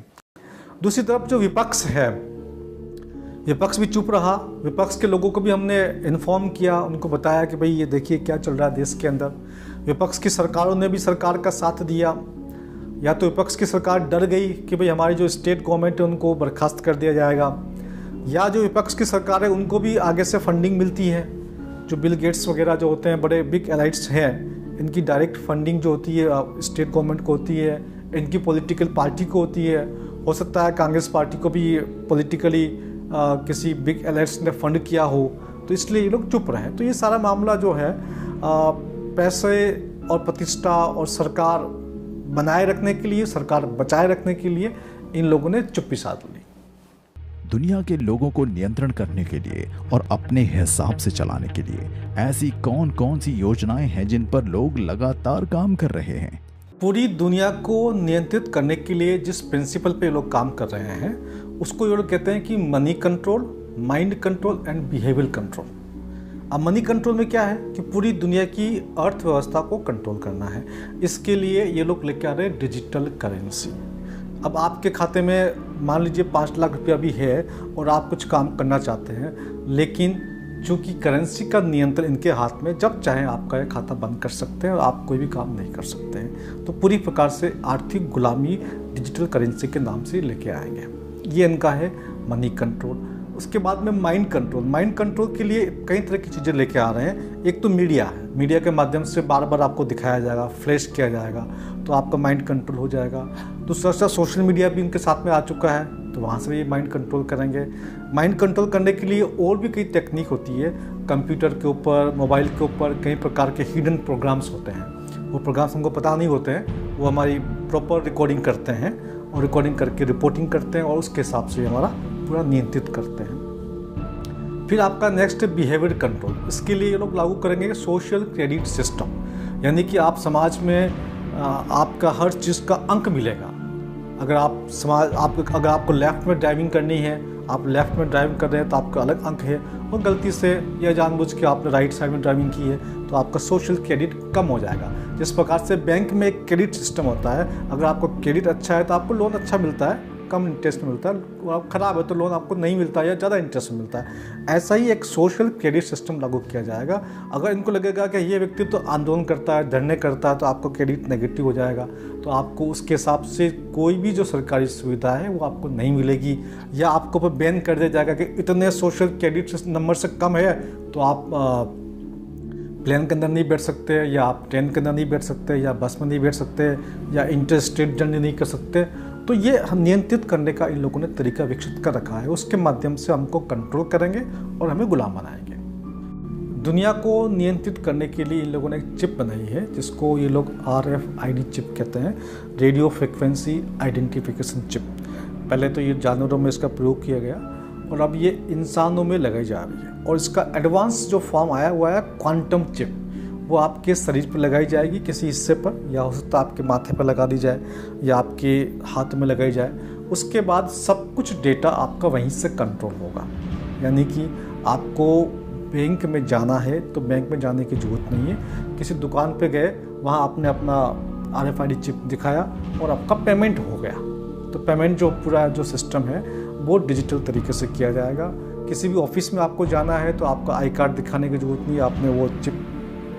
दूसरी तरफ जो विपक्ष है, विपक्ष भी चुप रहा। विपक्ष के लोगों को भी हमने इन्फॉर्म किया, उनको बताया कि भाई ये देखिए क्या चल रहा है देश के अंदर। विपक्ष की सरकारों ने भी सरकार का साथ दिया। या तो विपक्ष की सरकार डर गई कि भाई हमारी जो स्टेट गवर्नमेंट है उनको बर्खास्त कर दिया जाएगा, या जो विपक्ष की सरकार है उनको भी आगे से फंडिंग मिलती है, जो बिल गेट्स वगैरह जो होते हैं, बड़े बिग एलाइट्स हैं, इनकी डायरेक्ट फंडिंग जो होती है स्टेट गवर्नमेंट को होती है, इनकी पॉलिटिकल पार्टी को होती है। हो सकता है कांग्रेस पार्टी को भी पॉलिटिकली किसी बिग एलाइट्स ने फंड किया हो, तो इसलिए ये लोग चुप रहे। तो ये सारा मामला जो है पैसे और प्रतिष्ठा और सरकार बनाए रखने के लिए, सरकार बचाए रखने के लिए इन लोगों ने चुप्पी साध ली। दुनिया के लोगों को नियंत्रण करने के लिए और अपने हिसाब से चलाने के लिए ऐसी कौन कौन सी योजनाएं हैं जिन पर लोग लगातार काम कर रहे हैं? पूरी दुनिया को नियंत्रित करने के लिए जिस प्रिंसिपल पे लोग काम कर रहे हैं उसको ये लोग कहते हैं कि money control, mind control and behaviour control. अब मनी कंट्रोल में क्या है कि पूरी दुनिया की अर्थव्यवस्था को कंट्रोल करना है। इसके लिए ये लोग लेके आ रहे हैं डिजिटल करेंसी। अब आपके खाते में मान लीजिए 5 लाख रुपया भी है और आप कुछ काम करना चाहते हैं, लेकिन चूंकि करेंसी का नियंत्रण इनके हाथ में, जब चाहें आपका ये खाता बंद कर सकते हैं और आप कोई भी काम नहीं कर सकते हैं। तो पूरी प्रकार से आर्थिक गुलामी डिजिटल करेंसी के नाम से लेके आएंगे। ये इनका है मनी कंट्रोल। उसके बाद में माइंड कंट्रोल। माइंड कंट्रोल के लिए कई तरह की चीज़ें लेके आ रहे हैं। एक तो मीडिया है, मीडिया के माध्यम से बार बार आपको दिखाया जाएगा, फ्लैश किया जाएगा, तो आपका माइंड कंट्रोल हो जाएगा। दूसरा सोशल मीडिया भी इनके साथ में आ चुका है, तो वहाँ से भी ये माइंड कंट्रोल करेंगे। माइंड कंट्रोल करने के लिए और भी कई टेक्निक होती है। कंप्यूटर के ऊपर, मोबाइल के ऊपर कई प्रकार के हिडन प्रोग्राम्स होते हैं। वो प्रोग्राम्स हमको पता नहीं होते हैं, वो हमारी प्रॉपर रिकॉर्डिंग करते हैं और रिकॉर्डिंग करके रिपोर्टिंग करते हैं और उसके हिसाब से हमारा पूरा नियंत्रित करते हैं। फिर आपका नेक्स्ट बिहेवियर कंट्रोल। इसके लिए ये लोग लागू करेंगे सोशल क्रेडिट सिस्टम, यानी कि आप समाज में आपका हर चीज़ का अंक मिलेगा। अगर आपको लेफ्ट में ड्राइविंग करनी है, आप लेफ्ट में ड्राइविंग कर रहे हैं तो आपका अलग अंक है, और गलती से या जानबूझ के आपने राइट साइड में ड्राइविंग की है तो आपका सोशल क्रेडिट कम हो जाएगा। जिस प्रकार से बैंक में एक क्रेडिट सिस्टम होता है, अगर आपको क्रेडिट अच्छा है तो आपको लोन अच्छा मिलता है, कम इंटरेस्ट में मिलता है, और खराब है तो लोन आपको नहीं मिलता है या ज़्यादा इंटरेस्ट में मिलता है। ऐसा ही एक सोशल क्रेडिट सिस्टम लागू किया जाएगा। अगर इनको लगेगा कि ये व्यक्ति तो आंदोलन करता है, धरने करता है, तो आपको क्रेडिट नेगेटिव हो जाएगा, तो आपको उसके हिसाब से कोई भी जो सरकारी सुविधा है वो आपको नहीं मिलेगी, या आपको पर बैन कर दिया जाएगा कि इतने सोशल क्रेडिट नंबर से कम है तो आप प्लेन के अंदर नहीं बैठ सकते, या आप ट्रेन के अंदर नहीं बैठ सकते, या बस में नहीं बैठ सकते, या इंटर स्टेट जर्नी नहीं कर सकते। तो ये हम नियंत्रित करने का इन लोगों ने तरीका विकसित कर रखा है। उसके माध्यम से हमको कंट्रोल करेंगे और हमें गुलाम बनाएंगे। दुनिया को नियंत्रित करने के लिए इन लोगों ने एक चिप बनाई है जिसको ये लोग RFID चिप कहते हैं, रेडियो फ्रिक्वेंसी आइडेंटिफिकेशन चिप। पहले तो ये जानवरों में इसका प्रयोग किया गया और अब ये इंसानों में लगाई जा रही है, और इसका एडवांस जो फॉर्म आया हुआ है क्वांटम चिप, वो आपके शरीर पर लगाई जाएगी किसी हिस्से पर, या हो सकता है आपके माथे पर लगा दी जाए या आपके हाथ में लगाई जाए। उसके बाद सब कुछ डेटा आपका वहीं से कंट्रोल होगा। यानी कि आपको बैंक में जाना है तो बैंक में जाने की ज़रूरत नहीं है, किसी दुकान पे गए, वहाँ आपने अपना RFID चिप दिखाया और आपका पेमेंट हो गया। तो पेमेंट जो पूरा जो सिस्टम है वो डिजिटल तरीके से किया जाएगा। किसी भी ऑफिस में आपको जाना है तो आपका आई कार्ड दिखाने की ज़रूरत नहीं है, आपने वो चिप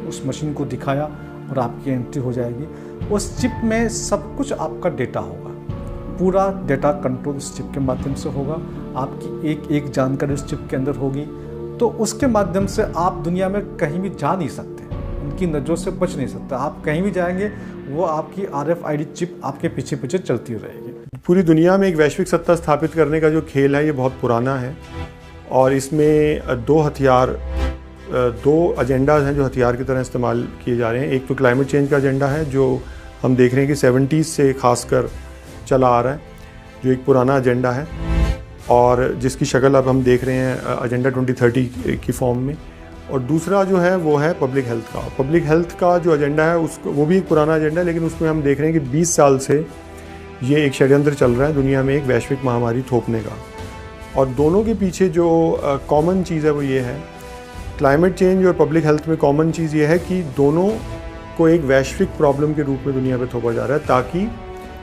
उस मशीन को दिखाया और आपकी एंट्री हो जाएगी। उस चिप में सब कुछ आपका डेटा होगा, पूरा डेटा कंट्रोल उस चिप के माध्यम से होगा। आपकी एक एक जानकारी उस चिप के अंदर होगी, तो उसके माध्यम से आप दुनिया में कहीं भी जा नहीं सकते, उनकी नज़रों से बच नहीं सकते। आप कहीं भी जाएंगे वो आपकी RFID चिप आपके पीछे पीछे चलती रहेगी। पूरी दुनिया में एक वैश्विक सत्ता स्थापित करने का जो खेल है ये बहुत पुराना है, और इसमें दो एजेंडाज हैं जो हथियार की तरह इस्तेमाल किए जा रहे हैं। एक तो क्लाइमेट चेंज का एजेंडा है जो हम देख रहे हैं कि 70s से खासकर चला आ रहा है, जो एक पुराना एजेंडा है और जिसकी शक्ल अब हम देख रहे हैं एजेंडा 2030 की फॉर्म में। और दूसरा जो है वो है पब्लिक हेल्थ का। पब्लिक हेल्थ का जो एजेंडा है उसको, वो भी एक पुराना एजेंडा है, लेकिन उसमें हम देख रहे हैं कि 20 साल से ये एक षड्यंत्र चल रहा है दुनिया में एक वैश्विक महामारी थोपने का। और दोनों के पीछे जो कॉमन चीज़ है वो ये है, क्लाइमेट चेंज और पब्लिक हेल्थ में कॉमन चीज़ ये है कि दोनों को एक वैश्विक प्रॉब्लम के रूप में दुनिया में थोपा जा रहा है, ताकि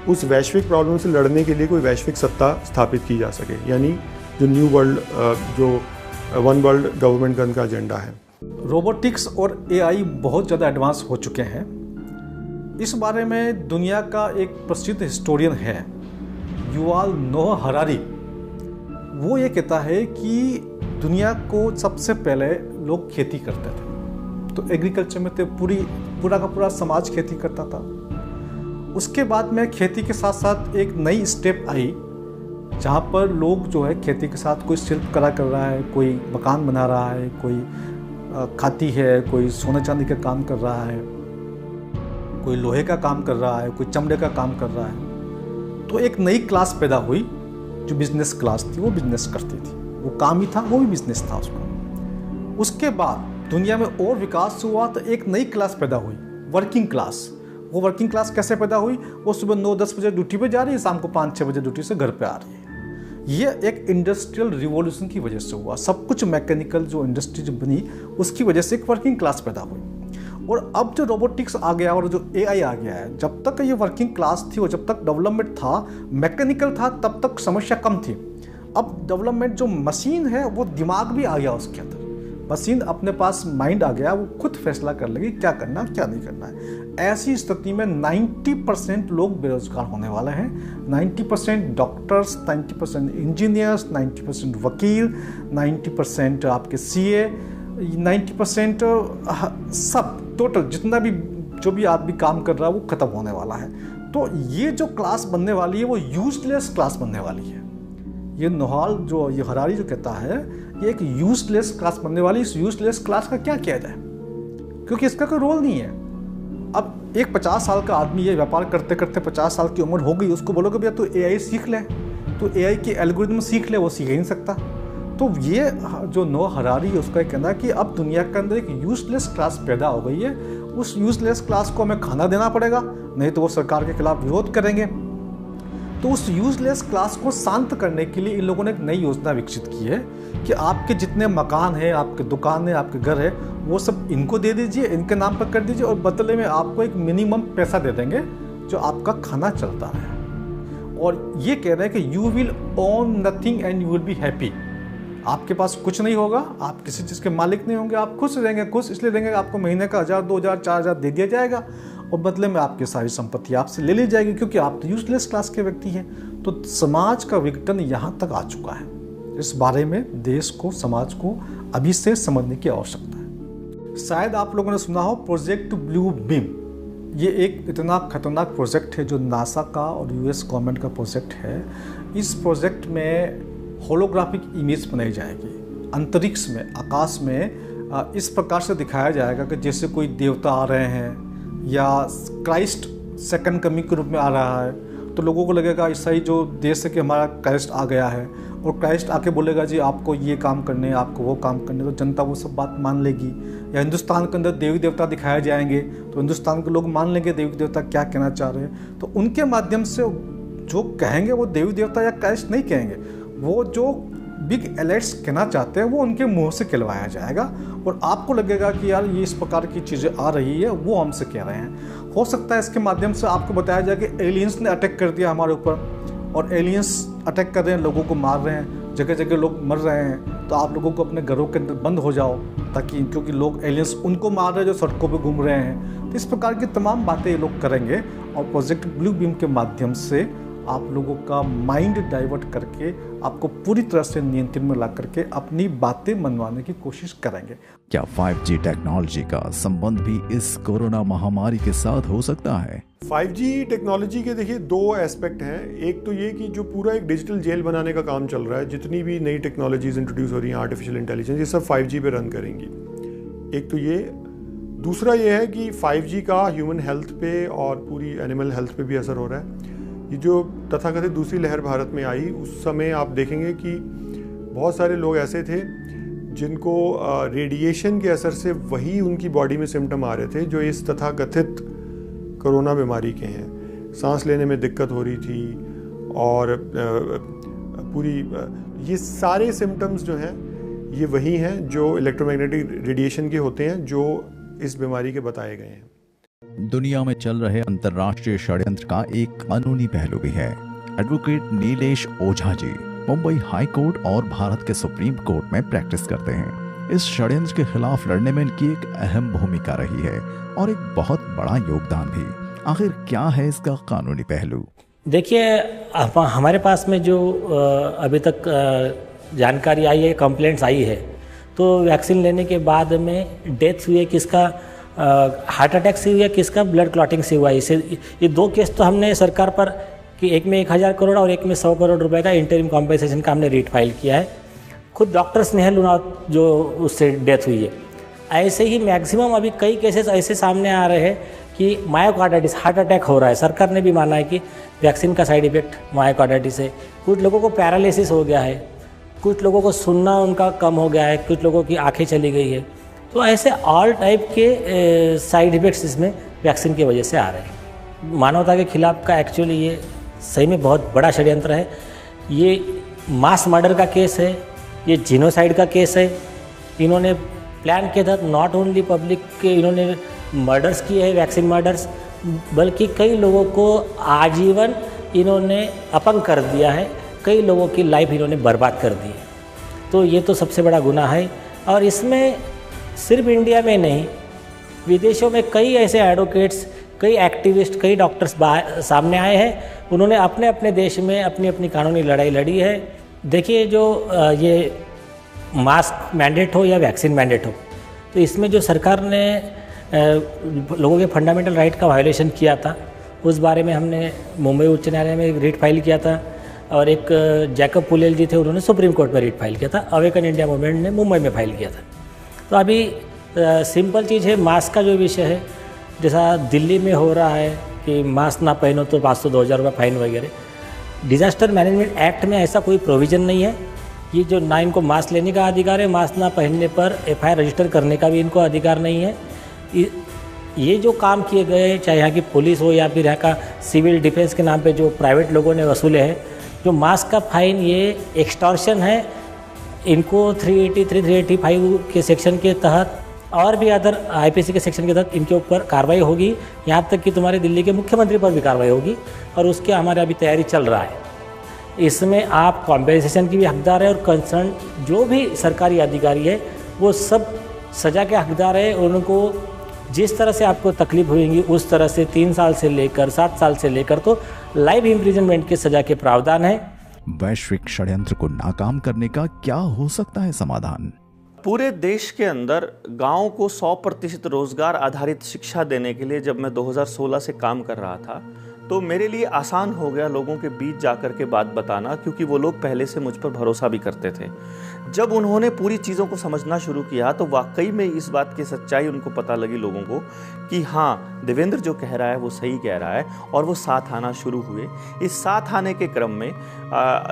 उस वैश्विक प्रॉब्लम से लड़ने के लिए कोई वैश्विक सत्ता स्थापित की जा सके, यानी जो न्यू वर्ल्ड, जो वन वर्ल्ड गवर्नमेंट गन का एजेंडा है। रोबोटिक्स और AI बहुत ज़्यादा एडवांस हो चुके हैं। इस बारे में दुनिया का एक प्रसिद्ध हिस्टोरियन है युवाल नोह हरारी। वो ये कहता है कि दुनिया को सबसे पहले लोग खेती करते थे, तो एग्रीकल्चर में थे, पूरा का पूरा समाज खेती करता था। उसके बाद में खेती के साथ साथ एक नई स्टेप आई जहाँ पर लोग जो है खेती के साथ कोई शिल्पकला कर रहा है, कोई मकान बना रहा है, कोई खाती है, कोई सोने चांदी का काम कर रहा है, कोई लोहे का काम कर रहा है, कोई चमड़े का काम कर रहा है। तो एक नई क्लास पैदा हुई जो बिजनेस क्लास थी, वो बिजनेस करती थी, वो काम ही था, वो भी बिजनेस था उसका। उसके बाद दुनिया में और विकास हुआ तो एक नई क्लास पैदा हुई, वर्किंग क्लास। वो वर्किंग क्लास कैसे पैदा हुई? वो सुबह 9-10 बजे ड्यूटी पे जा रही है, शाम को 5-6 बजे ड्यूटी से घर पे आ रही है। ये एक इंडस्ट्रियल रिवॉल्यूशन की वजह से हुआ, सब कुछ मैकेनिकल जो इंडस्ट्री जो बनी उसकी वजह से एक वर्किंग क्लास पैदा हुई। और अब जो रोबोटिक्स आ गया और जो AI आ गया है, जब तक ये वर्किंग क्लास थी और जब तक डेवलपमेंट था, मैकेनिकल था, तब तक समस्या कम थी। अब डेवलपमेंट जो मशीन है वो दिमाग भी आ गया उसके अंदर, मशीन अपने पास माइंड आ गया, वो खुद फैसला कर लेगी क्या करना क्या नहीं करना है। ऐसी स्थिति में 90% लोग बेरोजगार होने वाले हैं। 90% डॉक्टर्स, 90% इंजीनियर्स, 90% वकील, 90% आपके CA, 90% सब टोटल जितना भी जो भी आदमी काम कर रहा है वो ख़त्म होने वाला है। तो ये जो क्लास बनने वाली है वो यूजलेस क्लास बनने वाली है। ये नोहाल जो ये हरारी जो कहता है ये एक यूजलेस क्लास बनने वाली। इस यूजलेस क्लास का क्या किया जाए, क्योंकि इसका कोई रोल नहीं है। अब एक 50 साल का आदमी ये व्यापार करते करते 50 साल की उम्र हो गई, उसको बोलोगे भैया तू AI सीख ले, तो AI की एल्गोरिथम सीख ले, वो सीख ही नहीं सकता। तो ये जो नो हरारी है उसका कहना है कि अब दुनिया के अंदर एक यूजलेस क्लास पैदा हो गई है। उस यूजलेस क्लास को हमें खाना देना पड़ेगा, नहीं तो वो सरकार के खिलाफ विरोध करेंगे। तो उस यूजलेस क्लास को शांत करने के लिए इन लोगों ने एक नई योजना विकसित की है कि आपके जितने मकान हैं, आपके दुकान है, आपके घर है, वो सब इनको दे दीजिए, इनके नाम पर कर दीजिए और बदले में आपको एक मिनिमम पैसा दे देंगे जो आपका खाना चलता है। और ये कह रहे हैं कि you will own nothing and you will be happy. आपके पास कुछ नहीं होगा, आप किसी चीज़ के मालिक नहीं होंगे, आप खुश रहेंगे। खुश इसलिए देंगे आपको महीने का 1000, 2000, 4000 दे दिया जाएगा और बदले में आपकी सारी संपत्ति आपसे ले ली जाएगी, क्योंकि आप तो यूजलेस क्लास के व्यक्ति हैं। तो समाज का विघटन यहाँ तक आ चुका है। इस बारे में देश को, समाज को अभी से समझने की आवश्यकता है। शायद आप लोगों ने सुना हो प्रोजेक्ट ब्लू बीम। ये एक इतना खतरनाक प्रोजेक्ट है जो नासा का और US गवर्नमेंट का प्रोजेक्ट है। इस प्रोजेक्ट में होलोग्राफिक इमेज बनाई जाएगी अंतरिक्ष में, आकाश में। इस प्रकार से दिखाया जाएगा कि जैसे कोई देवता आ रहे हैं या क्राइस्ट सेकंड कमिंग के रूप में आ रहा है, तो लोगों को लगेगा ऐसा ही जो देश है कि हमारा क्राइस्ट आ गया है, और क्राइस्ट आके बोलेगा जी आपको ये काम करने हैं, आपको वो काम करने, तो जनता वो सब बात मान लेगी। या हिंदुस्तान के अंदर देवी देवता दिखाए जाएंगे तो हिंदुस्तान के लोग मान लेंगे देवी देवता क्या कहना चाह रहे हैं। तो उनके माध्यम से जो कहेंगे वो देवी देवता या क्राइस्ट नहीं कहेंगे, वो जो बिग एलाइट्स कहना चाहते हैं वो उनके मुंह से कहलवाया जाएगा और आपको लगेगा कि यार ये इस प्रकार की चीज़ें आ रही है, वो हमसे कह रहे हैं। हो सकता है इसके माध्यम से आपको बताया जाए कि एलियंस ने अटैक कर दिया हमारे ऊपर और एलियंस अटैक कर रहे हैं, लोगों को मार रहे हैं, जगह जगह लोग मर रहे हैं, तो आप लोगों को अपने घरों के अंदर बंद हो जाओ, ताकि क्योंकि लोग एलियंस उनको मार रहे हैं जो सड़कों पर घूम रहे हैं। तो इस प्रकार की तमाम बातें ये लोग करेंगे और प्रोजेक्ट ब्लू बीम के माध्यम से आप लोगों का माइंड डाइवर्ट करके आपको पूरी तरह से नियंत्रण में ला करके अपनी बातें मनवाने की कोशिश करेंगे। क्या 5G टेक्नोलॉजी का संबंध भी इस कोरोना महामारी के साथ हो सकता है? 5G टेक्नोलॉजी के देखिए दो एस्पेक्ट हैं। एक तो ये कि जो पूरा एक डिजिटल जेल बनाने का काम चल रहा है, जितनी भी नई टेक्नोलॉजीज इंट्रोड्यूस हो रही हैं, आर्टिफिशियल इंटेलिजेंस, ये सब 5G पे रन करेंगी। एक तो ये। दूसरा ये है कि 5G का ह्यूमन हेल्थ पे और पूरी एनिमल हेल्थ पे भी असर हो रहा है। ये जो तथाकथित दूसरी लहर भारत में आई, उस समय आप देखेंगे कि बहुत सारे लोग ऐसे थे जिनको रेडिएशन के असर से वही उनकी बॉडी में सिम्टम आ रहे थे जो इस तथाकथित कोरोना बीमारी के हैं। सांस लेने में दिक्कत हो रही थी और पूरी ये सारे सिम्टम्स जो हैं ये वही हैं जो इलेक्ट्रोमैग्नेटिक रेडिएशन के होते हैं जो इस बीमारी के बताए गए हैं। दुनिया में चल रहे अंतर्राष्ट्रीय षड्यंत्र का एक कानूनी पहलू भी है। Advocate Nilesh Ojha ji Mumbai high court और भारत के सुप्रीम कोर्ट में प्रैक्टिस करते हैं। इस षड्यंत्र के खिलाफ लड़ने में इनकी एक अहम भूमिका रही है और एक बहुत बड़ा योगदान भी। आखिर क्या है इसका कानूनी पहलू? देखिए, हमारे पास में जो अभी तक जानकारी आई है, कंप्लेंट्स आई है, तो वैक्सीन लेने के बाद में डेथ हुई है किसका, हार्ट अटैक से हुआ है किसका, ब्लड क्लॉटिंग से हुआ है। इसे ये 2 केस तो हमने सरकार पर कि एक में 1000 करोड़ और एक में 100 करोड़ रुपए का इंटरिम कॉम्पेंसेशन का हमने रीट फाइल किया है। खुद डॉक्टर स्नेहल लुनावत जो उससे डेथ हुई है। ऐसे ही मैक्सिमम अभी कई केसेस ऐसे सामने आ रहे हैं कि मायोकार्डाइटिस, हार्ट अटैक हो रहा है। सरकार ने भी माना है कि वैक्सीन का साइड इफेक्ट मायोकार्डाइटिस है। कुछ लोगों को पैरालिसिस हो गया है, कुछ लोगों को सुनना उनका कम हो गया है, कुछ लोगों की आंखें चली गई है। तो ऐसे ऑल टाइप के साइड इफेक्ट्स इसमें वैक्सीन की वजह से आ रहे हैं। मानवता के खिलाफ का एक्चुअली ये सही में बहुत बड़ा षड्यंत्र है। ये मास मर्डर का केस है, ये जीनोसाइड का केस है। इन्होंने प्लान के तहत नॉट ओनली पब्लिक के इन्होंने मर्डर्स किए हैं, वैक्सीन मर्डर्स, बल्कि कई लोगों को आजीवन इन्होंने अपंग कर दिया है, कई लोगों की लाइफ इन्होंने बर्बाद कर दी है। तो ये तो सबसे बड़ा गुनाह है। और इसमें सिर्फ इंडिया में नहीं, विदेशों में कई ऐसे एडवोकेट्स, कई एक्टिविस्ट, कई डॉक्टर्स सामने आए हैं। उन्होंने अपने अपने देश में अपनी अपनी कानूनी लड़ाई लड़ी है। देखिए, जो ये मास्क मैंडेट हो या वैक्सीन मैंडेट हो, तो इसमें जो सरकार ने लोगों के फंडामेंटल राइट का वायोलेशन किया था, उस बारे में हमने मुंबई उच्च न्यायालय में एक रीट फाइल किया था। और एक जैकब पुलेल जी थे, उन्होंने सुप्रीम कोर्ट में रीट फाइल किया था। अवेकन इंडिया मूवमेंट ने मुंबई में फाइल किया था। तो अभी सिंपल चीज़ है, मास्क का जो विषय है, जैसा दिल्ली में हो रहा है कि मास्क ना पहनो तो 500-2000 रुपये फाइन वगैरह। डिजास्टर मैनेजमेंट एक्ट में ऐसा कोई प्रोविज़न नहीं है। ये जो ना इनको मास्क लेने का अधिकार है, मास्क ना पहनने पर FIR रजिस्टर करने का भी इनको अधिकार नहीं है। ये जो काम किए गए, चाहे यहाँ की पुलिस हो या फिर यहाँ का सिविल डिफेंस के नाम पे जो प्राइवेट लोगों ने वसूले हैं, जो मास्क का फाइन, ये एक्सटॉर्शन है। इनको 383, 385 के सेक्शन के तहत और भी अदर IPC के सेक्शन के तहत इनके ऊपर कार्रवाई होगी। यहाँ तक कि तुम्हारे दिल्ली के मुख्यमंत्री पर भी कार्रवाई होगी, और उसके हमारे अभी तैयारी चल रहा है। इसमें आप कॉम्पेंसेशन की भी हकदार है, और कंसर्न जो भी सरकारी अधिकारी है वो सब सज़ा के हकदार है। उनको जिस तरह से आपको तकलीफ होगी उस तरह से 3 साल से लेकर 7 साल से लेकर तो लाइफ इम्प्रिजनमेंट की सज़ा के प्रावधान है। वैश्विक षड्यंत्र को नाकाम करने का क्या हो सकता है समाधान? पूरे देश के अंदर गाँव को 100% रोजगार आधारित शिक्षा देने के लिए जब मैं 2016 से काम कर रहा था, तो मेरे लिए आसान हो गया लोगों के बीच जाकर के बात बताना, क्योंकि वो लोग पहले से मुझ पर भरोसा भी करते थे। जब उन्होंने पूरी चीज़ों को समझना शुरू किया तो वाकई में इस बात की सच्चाई उनको पता लगी लोगों को कि हाँ, देवेंद्र जो कह रहा है वो सही कह रहा है, और वो साथ आना शुरू हुए। इस साथ आने के क्रम में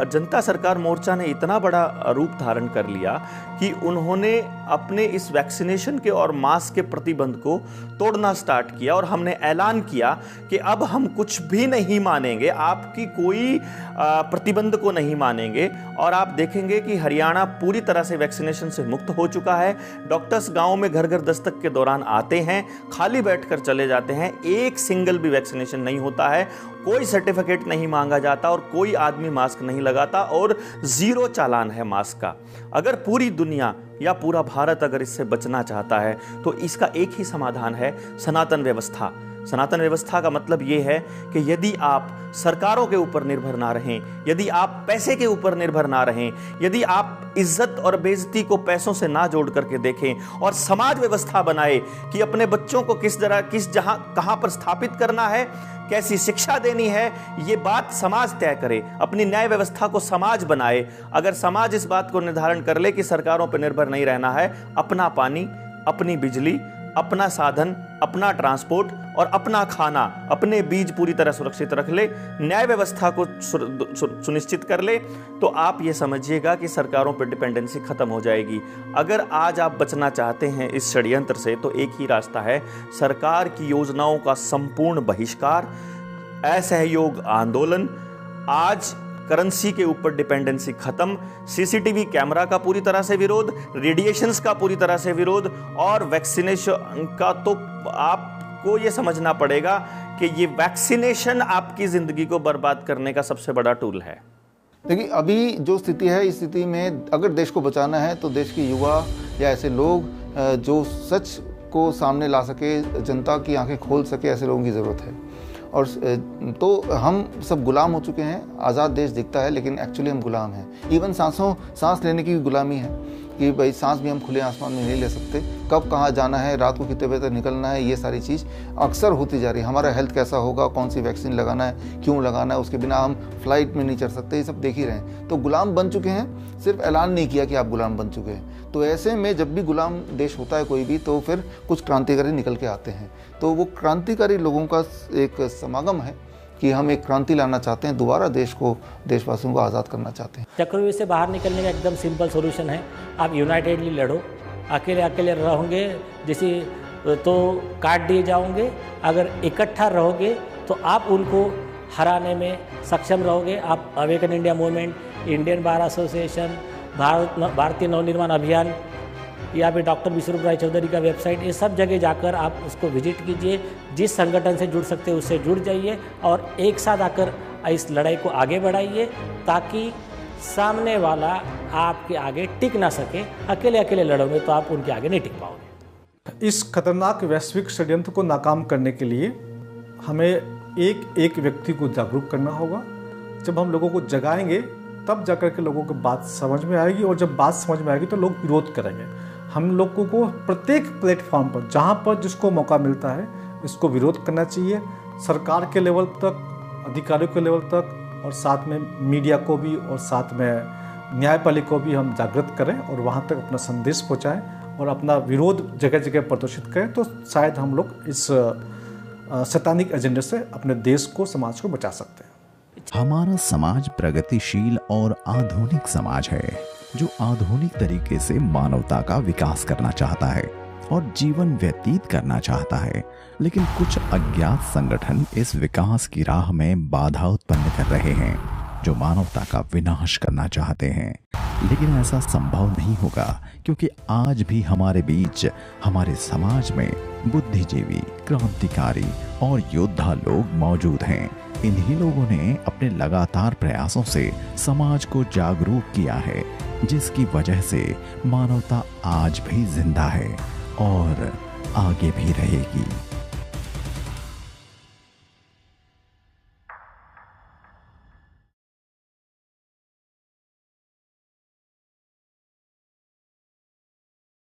जनता सरकार मोर्चा ने इतना बड़ा रूप धारण कर लिया कि उन्होंने अपने इस वैक्सीनेशन के और मास्क के प्रतिबंध को तोड़ना स्टार्ट किया, और हमने ऐलान किया कि अब हम कुछ भी नहीं मानेंगे, आपकी कोई प्रतिबंध को नहीं मानेंगे। और आप देखेंगे कि हरियाणा पूरी तरह से वैक्सीनेशन से मुक्त हो चुका है। डॉक्टर्स गांव में घर घर दस्तक के दौरान आते हैं, खाली बैठकर चले जाते हैं, एक सिंगल भी वैक्सीनेशन नहीं होता है, कोई सर्टिफिकेट नहीं मांगा जाता और कोई आदमी मास्क नहीं लगाता, और 0 चालान है मास्क का। अगर पूरी दुनिया या पूरा भारत अगर इससे बचना चाहता है तो इसका एक ही समाधान है, सनातन व्यवस्था। सनातन व्यवस्था का मतलब ये है कि यदि आप सरकारों के ऊपर निर्भर ना रहें, यदि आप पैसे के ऊपर निर्भर ना रहें, यदि आप इज्जत और बेइज्जती को पैसों से ना जोड़ करके देखें और समाज व्यवस्था बनाए कि अपने बच्चों को किस तरह, किस जहां कहां पर स्थापित करना है, कैसी शिक्षा देनी है, ये बात समाज तय करे। अपनी न्याय व्यवस्था को समाज बनाए। अगर समाज इस बात को निर्धारण कर ले कि सरकारों पर निर्भर नहीं रहना है, अपना पानी, अपनी बिजली, अपना साधन, अपना ट्रांसपोर्ट और अपना खाना, अपने बीज पूरी तरह सुरक्षित रख ले, न्याय व्यवस्था को सुनिश्चित कर ले, तो आप ये समझिएगा कि सरकारों पर डिपेंडेंसी खत्म हो जाएगी। अगर आज आप बचना चाहते हैं इस षड्यंत्र से तो एक ही रास्ता है, सरकार की योजनाओं का संपूर्ण बहिष्कार, असहयोग आंदोलन। आज करेंसी के ऊपर डिपेंडेंसी खत्म, CCTV कैमरा का पूरी तरह से विरोध, रेडिएशंस का पूरी तरह से विरोध, और वैक्सीनेशन का तो आपको ये समझना पड़ेगा कि ये वैक्सीनेशन आपकी जिंदगी को बर्बाद करने का सबसे बड़ा टूल है। देखिए, अभी जो स्थिति है, इस स्थिति में अगर देश को बचाना है तो देश के युवा या ऐसे लोग जो सच को सामने ला सके, जनता की आंखें खोल सके, ऐसे लोगों की ज़रूरत है। और तो हम सब गुलाम हो चुके हैं। आज़ाद देश दिखता है लेकिन एक्चुअली हम गुलाम हैं। इवन सांस लेने की भी गुलामी है। कि भाई सांस भी हम खुले आसमान में नहीं ले सकते, कब कहाँ जाना है, रात को कितने बजे तक निकलना है, ये सारी चीज़ अक्सर होती जा रही है। हमारा हेल्थ कैसा होगा, कौन सी वैक्सीन लगाना है, क्यों लगाना है, उसके बिना हम फ्लाइट में नहीं चढ़ सकते, ये सब देख ही रहे हैं। तो गुलाम बन चुके हैं, सिर्फ ऐलान नहीं किया कि आप गुलाम बन चुके हैं। तो ऐसे में जब भी गुलाम देश होता है कोई भी, तो फिर कुछ क्रांतिकारी निकल के आते हैं। तो वो क्रांतिकारी लोगों का एक समागम है कि हम एक क्रांति लाना चाहते हैं, दोबारा देश को, देशवासियों को आज़ाद करना चाहते हैं। चक्रव्यूह से बाहर निकलने का एकदम सिंपल सॉल्यूशन है, आप यूनाइटेडली लड़ो। अकेले अकेले रहोगे जैसे तो काट दिए जाओगे, अगर इकट्ठा रहोगे तो आप उनको हराने में सक्षम रहोगे। आप awaken India movement, Indian bar association, भारतीय नवनिर्माण अभियान या फिर डॉक्टर विश्वरूप राय चौधरी का वेबसाइट, ये सब जगह जाकर आप उसको विजिट कीजिए। जिस संगठन से जुड़ सकते हैं उससे जुड़ जाइए और एक साथ आकर इस लड़ाई को आगे बढ़ाइए, ताकि सामने वाला आपके आगे टिक ना सके। अकेले अकेले लड़ोगे तो आप उनके आगे नहीं टिक पाओगे। इस खतरनाक वैश्विक षड्यंत्र को नाकाम करने के लिए हमें एक एक व्यक्ति को जागरूक करना होगा। जब हम लोगों को जगाएंगे तब जाकर के लोगों को बात समझ में आएगी, और जब बात समझ में आएगी तो लोग विरोध करेंगे। हम लोगों को प्रत्येक प्लेटफॉर्म पर, जहाँ पर जिसको मौका मिलता है, इसको विरोध करना चाहिए। सरकार के लेवल तक, अधिकारियों के लेवल तक, और साथ में मीडिया को भी और साथ में न्यायपालिका को भी हम जागृत करें और वहाँ तक अपना संदेश पहुँचाएं और अपना विरोध जगह जगह प्रदर्शित करें। तो शायद हम लोग इस सैतानिक एजेंडे से अपने देश को, समाज को बचा सकते हैं। हमारा समाज प्रगतिशील और आधुनिक समाज है, जो आधुनिक तरीके से मानवता का विकास करना चाहता है और जीवन व्यतीत करना चाहता है। लेकिन कुछ अज्ञात संगठन इस विकास की राह में बाधा उत्पन्न कर रहे हैं, जो मानवता का विनाश करना चाहते हैं। लेकिन ऐसा संभव नहीं होगा, क्योंकि आज भी हमारे बीच, हमारे समाज में बुद्धिजीवी, क्रांतिकारी और योद्धा लोग मौजूद हैं। इन्हीं लोगों ने अपने लगातार प्रयासों से समाज को जागरूक किया है, जिसकी वजह से मानवता आज भी जिंदा है और आगे भी रहेगी।